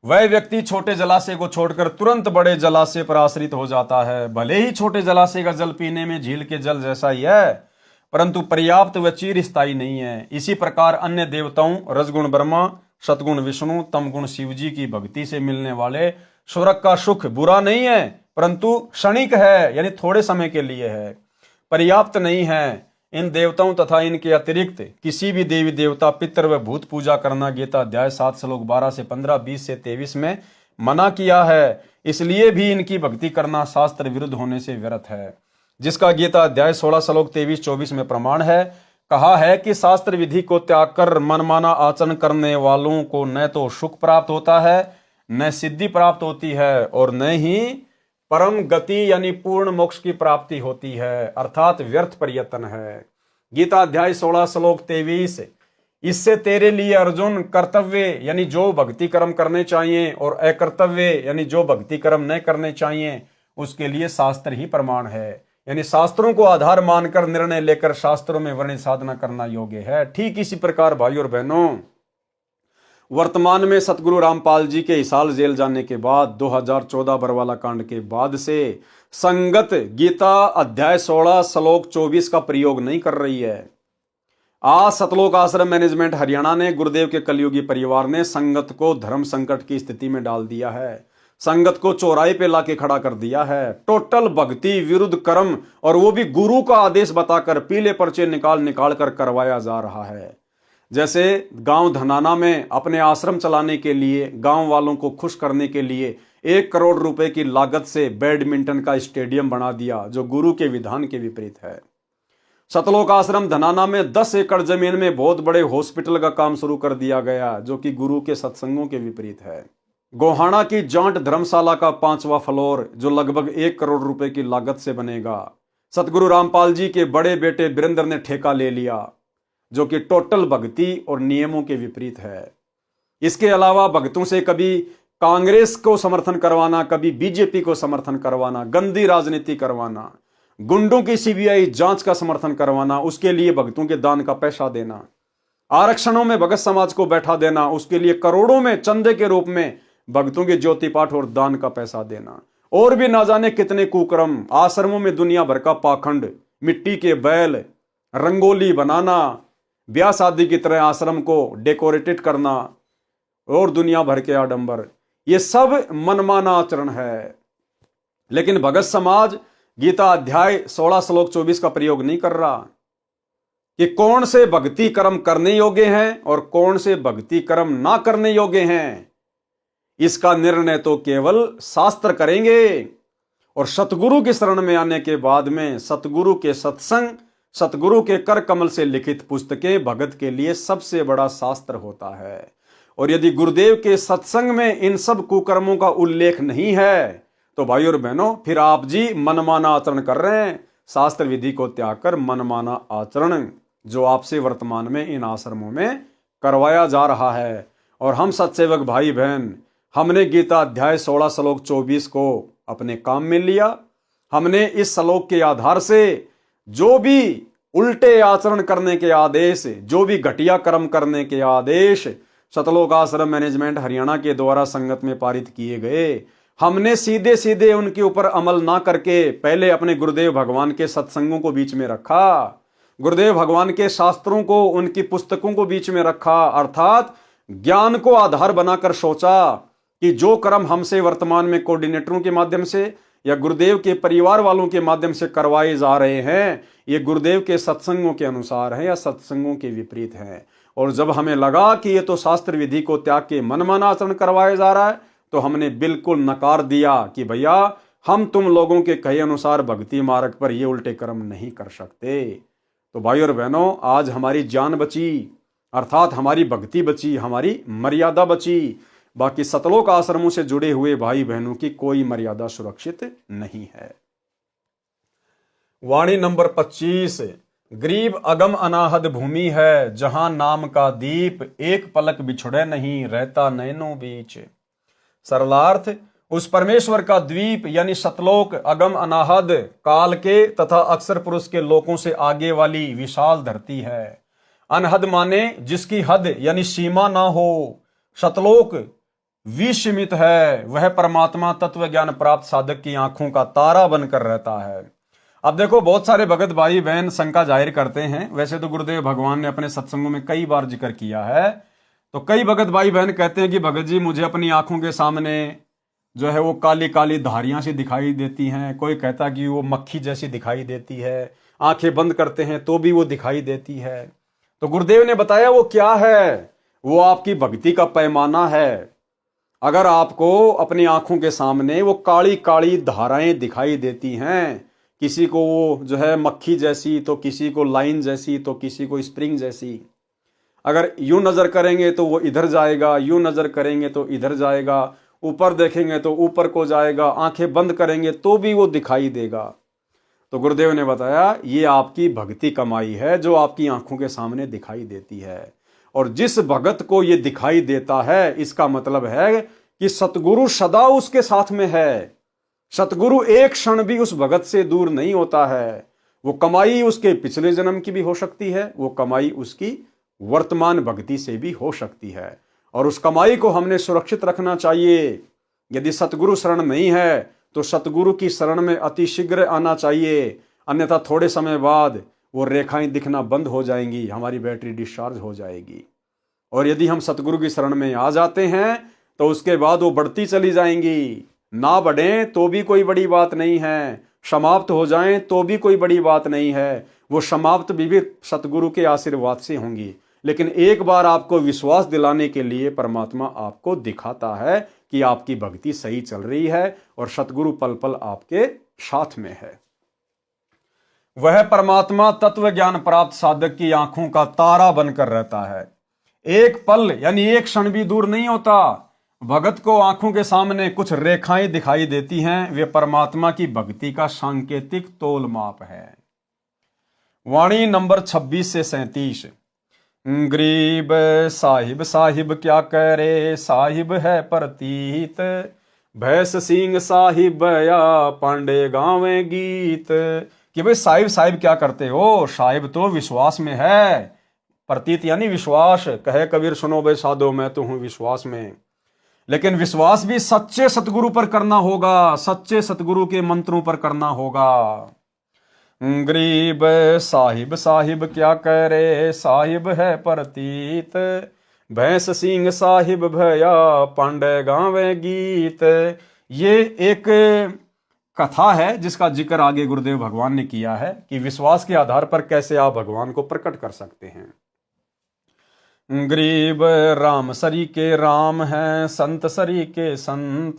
वह व्यक्ति छोटे जलाशय को छोड़कर तुरंत बड़े जलाशय पर आश्रित हो जाता है। भले ही छोटे जलाशय का जल पीने में झील के जल जैसा ही है, परंतु पर्याप्त व चिरस्थायी नहीं है। इसी प्रकार अन्य देवताओं रजगुण ब्रह्मा, सतगुण विष्णु, तमगुण शिव जी की भक्ति से मिलने वाले स्वर्ग का सुख बुरा नहीं है, परंतु क्षणिक है, यानी थोड़े समय के लिए है, पर्याप्त नहीं है। इन देवताओं तथा इनके अतिरिक्त किसी भी देवी देवता, पितर व भूत पूजा करना गीता अध्याय 7 श्लोक 12 से 15, 20 से 23 में मना किया है। इसलिए भी इनकी भक्ति करना शास्त्र विरुद्ध होने से व्यर्थ है, जिसका गीता अध्याय 16 श्लोक 23-24 में प्रमाण है। कहा है कि शास्त्र विधि को त्याग कर मनमाना आचरण करने वालों को न तो सुख प्राप्त होता है, न सिद्धि प्राप्त होती है, और न ही परम गति यानी पूर्ण मोक्ष की प्राप्ति होती है, अर्थात व्यर्थ प्रयत्न है। गीता अध्याय 16 श्लोक 23, इससे तेरे लिए अर्जुन कर्तव्य यानी जो भक्ति कर्म करने चाहिए और अकर्तव्य यानी जो भक्ति कर्म न करने चाहिए उसके लिए शास्त्र ही प्रमाण है। यानी शास्त्रों को आधार मानकर निर्णय लेकर शास्त्रों में वर्णित साधना करना योग्य है। ठीक इसी प्रकार भाई और बहनों, वर्तमान में सतगुरु रामपाल जी के हिसाल जेल जाने के बाद 2014 बरवाला कांड के बाद से संगत गीता अध्याय 16 श्लोक 24 का प्रयोग नहीं कर रही है। आज सतलोक आश्रम मैनेजमेंट हरियाणा ने, गुरुदेव के कलयुगी परिवार ने संगत को धर्म संकट की स्थिति में डाल दिया है। संगत को चौराहे पे लाके खड़ा कर दिया है। टोटल भक्ति विरुद्ध कर्म, और वो भी गुरु का आदेश बताकर पीले पर्चे निकाल निकाल कर करवाया जा रहा है। जैसे गांव धनाना में अपने आश्रम चलाने के लिए, गांव वालों को खुश करने के लिए 1 करोड़ रुपए की लागत से बैडमिंटन का स्टेडियम बना दिया, जो गुरु के विधान के विपरीत है। सतलोक आश्रम धनाना में 10 एकड़ जमीन में बहुत बड़े हॉस्पिटल का काम शुरू कर दिया गया, जो कि गुरु के सत्संगों के विपरीत है। गोहाना की जांट धर्मशाला का 5वां फ्लोर, जो लगभग 1 करोड़ रुपए की लागत से बनेगा, सतगुरु रामपाल जी के बड़े बेटे वीरेंद्र ने ठेका ले लिया, जो कि टोटल भक्ति और नियमों के विपरीत है। इसके अलावा भक्तों से कभी कांग्रेस को समर्थन करवाना, कभी बीजेपी को समर्थन करवाना, गंदी राजनीति करवाना, गुंडों की सीबीआई जांच का समर्थन करवाना, उसके लिए भक्तों के दान का पैसा देना, आरक्षणों में भगत समाज को बैठा देना, उसके लिए करोड़ों में चंदे के रूप में भक्तों के ज्योति पाठ और दान का पैसा देना, और भी ना जाने कितने कुकर्म। आश्रमों में दुनिया भर का पाखंड, मिट्टी के बैल, रंगोली बनाना, ब्याह शादी की तरह आश्रम को डेकोरेटेड करना और दुनिया भर के आडंबर, ये सब मनमाना आचरण है। लेकिन भगत समाज गीता अध्याय 16 श्लोक 24 का प्रयोग नहीं कर रहा कि कौन से भक्ति कर्म करने योग्य हैं और कौन से भक्ति कर्म ना करने योग्य हैं। इसका निर्णय तो केवल शास्त्र करेंगे, और सतगुरु की शरण में आने के बाद में सतगुरु के सत्संग, सतगुरु के कर कमल से लिखित पुस्तकें भगत के लिए सबसे बड़ा शास्त्र होता है। और यदि गुरुदेव के सत्संग में इन सब कुकर्मों का उल्लेख नहीं है तो भाई और बहनों, फिर आप जी मनमाना आचरण कर रहे हैं। शास्त्र विधि को त्याग कर मनमाना आचरण जो आपसे वर्तमान में इन आश्रमों में करवाया जा रहा है। और हम सत्सेवक भाई बहन, हमने गीता अध्याय 16 श्लोक 24 को अपने काम में लिया। हमने इस श्लोक के आधार से जो भी उल्टे आचरण करने के आदेश, जो भी घटिया कर्म करने के आदेश सतलोक आश्रम मैनेजमेंट हरियाणा के द्वारा संगत में पारित किए गए, हमने सीधे सीधे उनके ऊपर अमल ना करके पहले अपने गुरुदेव भगवान के सत्संगों को बीच में रखा, गुरुदेव भगवान के शास्त्रों को, उनकी पुस्तकों को बीच में रखा, अर्थात ज्ञान को आधार बनाकर सोचा कि जो कर्म हमसे वर्तमान में कोऑर्डिनेटरों के माध्यम से या गुरुदेव के परिवार वालों के माध्यम से करवाए जा रहे हैं, ये गुरुदेव के सत्संगों के अनुसार है या सत्संगों के विपरीत है। और जब हमें लगा कि ये तो शास्त्र विधि को त्याग के मनमाना आचरण करवाया जा रहा है, तो हमने बिल्कुल नकार दिया कि भैया हम तुम लोगों के कहे अनुसार भक्ति मार्ग पर ये उल्टे कर्म नहीं कर सकते। तो भाई और बहनों, आज हमारी जान बची, अर्थात हमारी भक्ति बची, हमारी मर्यादा बची। बाकी सतलोक आश्रमों से जुड़े हुए भाई बहनों की कोई मर्यादा सुरक्षित नहीं है। वाणी नंबर 25, गरीब अगम अनाहद भूमि है, जहां नाम का दीप एक पलक बिछुड़े नहीं, रहता नैनों बीच। सरलार्थ, उस परमेश्वर का द्वीप यानी सतलोक अगम अनाहद, काल के तथा अक्षर पुरुष के लोकों से आगे वाली विशाल धरती है। अनहद माने जिसकी हद यानी सीमा ना हो। सतलोक विस्मित है, वह परमात्मा तत्व ज्ञान प्राप्त साधक की आंखों का तारा बनकर रहता है। अब देखो, बहुत सारे भगत भाई बहन शंका जाहिर करते हैं। वैसे तो गुरुदेव भगवान ने अपने सत्संगों में कई बार जिक्र किया है, तो कई भगत भाई बहन कहते हैं कि भगत जी मुझे अपनी आंखों के सामने जो है वो काली काली धारियां सी दिखाई देती हैं। कोई कहता कि वो मक्खी जैसी दिखाई देती है, आंखें बंद करते हैं तो भी वो दिखाई देती है। तो गुरुदेव ने बताया वो क्या है, वो आपकी भक्ति का पैमाना है। अगर आपको अपनी आंखों के सामने वो काली काली धाराएं दिखाई देती हैं, किसी को वो जो है मक्खी जैसी, तो किसी को लाइन जैसी, तो किसी को स्प्रिंग जैसी, अगर यूं नजर करेंगे तो वो इधर जाएगा, यूं नजर करेंगे तो इधर जाएगा, ऊपर देखेंगे तो ऊपर को जाएगा, आंखें बंद करेंगे तो भी वो दिखाई देगा। तो गुरुदेव ने बताया ये आपकी भक्ति कमाई है जो आपकी आंखों के सामने दिखाई देती है। और जिस भगत को ये दिखाई देता है इसका मतलब है कि सतगुरु सदा उसके साथ में है। सतगुरु एक क्षण भी उस भगत से दूर नहीं होता है। वो कमाई उसके पिछले जन्म की भी हो सकती है, वो कमाई उसकी वर्तमान भक्ति से भी हो सकती है। और उस कमाई को हमने सुरक्षित रखना चाहिए। यदि सतगुरु शरण नहीं है तो सतगुरु की शरण में अति शीघ्र आना चाहिए, अन्यथा थोड़े समय बाद वो रेखाएं दिखना बंद हो जाएंगी, हमारी बैटरी डिस्चार्ज हो जाएगी। और यदि हम सतगुरु की शरण में आ जाते हैं तो उसके बाद वो बढ़ती चली जाएंगी। ना बढ़ें तो भी कोई बड़ी बात नहीं है, समाप्त हो जाएं तो भी कोई बड़ी बात नहीं है। वो समाप्त भी सतगुरु के आशीर्वाद से होंगी। लेकिन एक बार आपको विश्वास दिलाने के लिए परमात्मा आपको दिखाता है कि आपकी भक्ति सही चल रही है और सतगुरु पल पल आपके साथ में है। वह परमात्मा तत्व ज्ञान प्राप्त साधक की आंखों का तारा बनकर रहता है। एक पल यानी एक क्षण भी दूर नहीं होता। भगत को आंखों के सामने कुछ रेखाएं दिखाई देती हैं, वे परमात्मा की भक्ति का सांकेतिक तोल माप है। वाणी नंबर 26 से 37। गरीब साहिब साहिब क्या करे, साहिब है प्रतीत, भैंस सिंह साहिब या पांडे गावे गीत। कि भाई साहिब साहिब क्या करते हो, साहिब तो विश्वास में है। प्रतीत यानी विश्वास। कहे कबीर सुनो बे साधो मैं तो हूं विश्वास में। लेकिन विश्वास भी सच्चे सतगुरु पर करना होगा, सच्चे सतगुरु के मंत्रों पर करना होगा। गरीब साहिब साहिब क्या करे, साहिब है प्रतीत, भैंस सिंह साहिब भया पांडे गावे गीत। ये एक कथा है जिसका जिक्र आगे गुरुदेव भगवान ने किया है कि विश्वास के आधार पर कैसे आप भगवान को प्रकट कर सकते हैं। गरीब राम सरी के राम है, संत सरी के संत,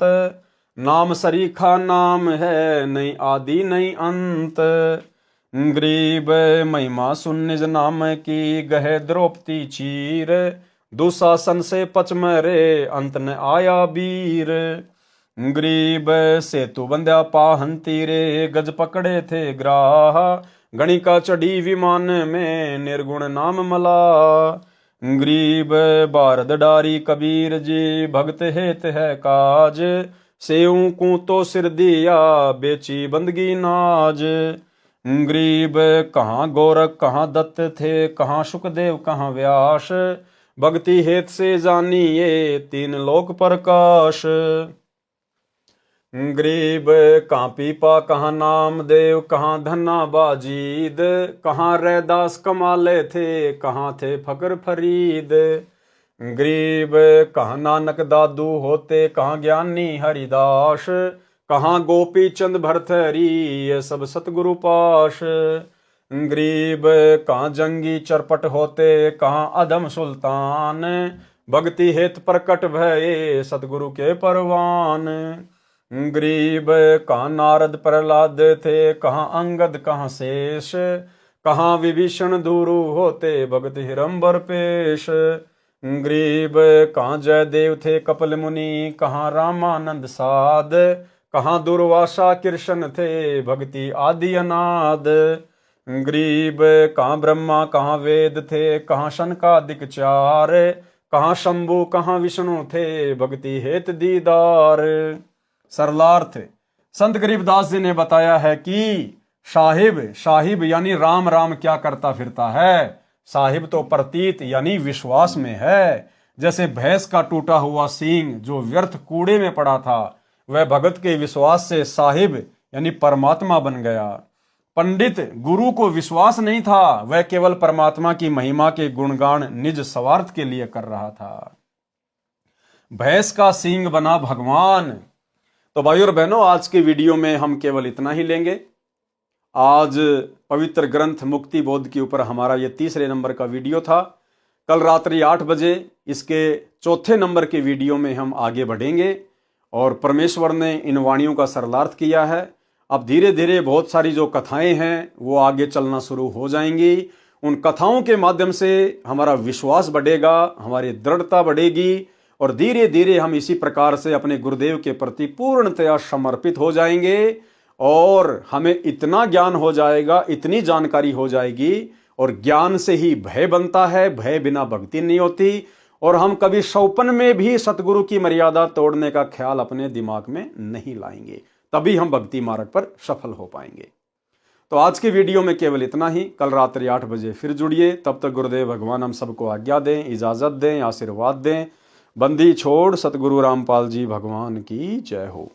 नाम सरीखा नाम है, नहीं आदि नहीं अंत। गरीब महिमा सुन निज नाम की, गहे द्रौपदी चीर, दुशासन से पचमरे अंत न आया वीर। गरीब सेतु बंध्या पाहन तीरे, गज पकड़े थे ग्राह, गणिका चढ़ी विमान में निर्गुण नाम मला। गरीब बारद डारी कबीर जी, भगत हेत है काज, सेऊ को तो सिर दिया बेची बंदगी नाज। गरीब कहाँ गोरख कहाँ दत्त थे, कहाँ शुकदेव कहाँ व्यास, भक्ति हेत से जानिए तीन लोक प्रकाश। गरीब कहाँ पीपा कहाँ नामदेव, कहाँ धन्ना बाजीद, कहाँ रैदास कमाले थे, कहाँ थे फकर फरीद। गरीब कहाँ नानक दादू होते, कहाँ ज्ञानी हरिदास, कहाँ गोपी चंद भरथरी ये सब सतगुरु पाश। गरीब कहाँ जंगी चरपट होते, कहाँ अधम सुल्तान, भक्ति हेत प्रकट भये सतगुरु के परवान। गरीब कहाँ नारद प्रहलाद थे, कहाँ अंगद कहाँ शेष, कहाँ विभीषण दूरु होते भगत हिरंबर पेश। गरीब कहाँ जयदेव थे कपिल मुनि, कहाँ रामानंद साध, कहाँ दुर्वासा कृष्ण थे भक्ति आदि अनाद। गरीब कहाँ ब्रह्मा कहाँ वेद थे, कहाँ शनकादिक चार, कहाँ शंभु कहाँ विष्णु थे भक्ति हेत दीदार। सरलार्थ संत गरीबदास जी ने बताया है कि साहिब यानी राम राम क्या करता फिरता है। साहिब तो प्रतीत यानी विश्वास में है। जैसे भैंस का टूटा हुआ सींग जो व्यर्थ कूड़े में पड़ा था, वह भगत के विश्वास से साहिब यानी परमात्मा बन गया। पंडित गुरु को विश्वास नहीं था, वह केवल परमात्मा की महिमा के गुणगान निज स्वार्थ के लिए कर रहा था। भैंस का सींग बना भगवान। तो भाइयों और बहनों, आज के वीडियो में हम केवल इतना ही लेंगे। आज पवित्र ग्रंथ मुक्ति बोध के ऊपर हमारा ये 3रे नंबर का वीडियो था। कल रात्रि 8 बजे इसके 4थे नंबर के वीडियो में हम आगे बढ़ेंगे और परमेश्वर ने इन वाणियों का सरलार्थ किया है। अब धीरे धीरे बहुत सारी जो कथाएं हैं वो आगे चलना शुरू हो जाएंगी। उन कथाओं के माध्यम से हमारा विश्वास बढ़ेगा, हमारी दृढ़ता बढ़ेगी और धीरे धीरे हम इसी प्रकार से अपने गुरुदेव के प्रति पूर्णतया समर्पित हो जाएंगे और हमें इतना ज्ञान हो जाएगा, इतनी जानकारी हो जाएगी, और ज्ञान से ही भय बनता है, भय बिना भक्ति नहीं होती, और हम कभी सौपन में भी सतगुरु की मर्यादा तोड़ने का ख्याल अपने दिमाग में नहीं लाएंगे, तभी हम भक्ति मार्ग पर सफल हो पाएंगे। तो आज की वीडियो में केवल इतना ही। कल रात्रि 8 बजे फिर जुड़िए। तब तक गुरुदेव भगवान हम सबको आज्ञा दें, इजाजत दें, आशीर्वाद दें। बंदी छोड़ सतगुरु रामपाल जी भगवान की जय हो।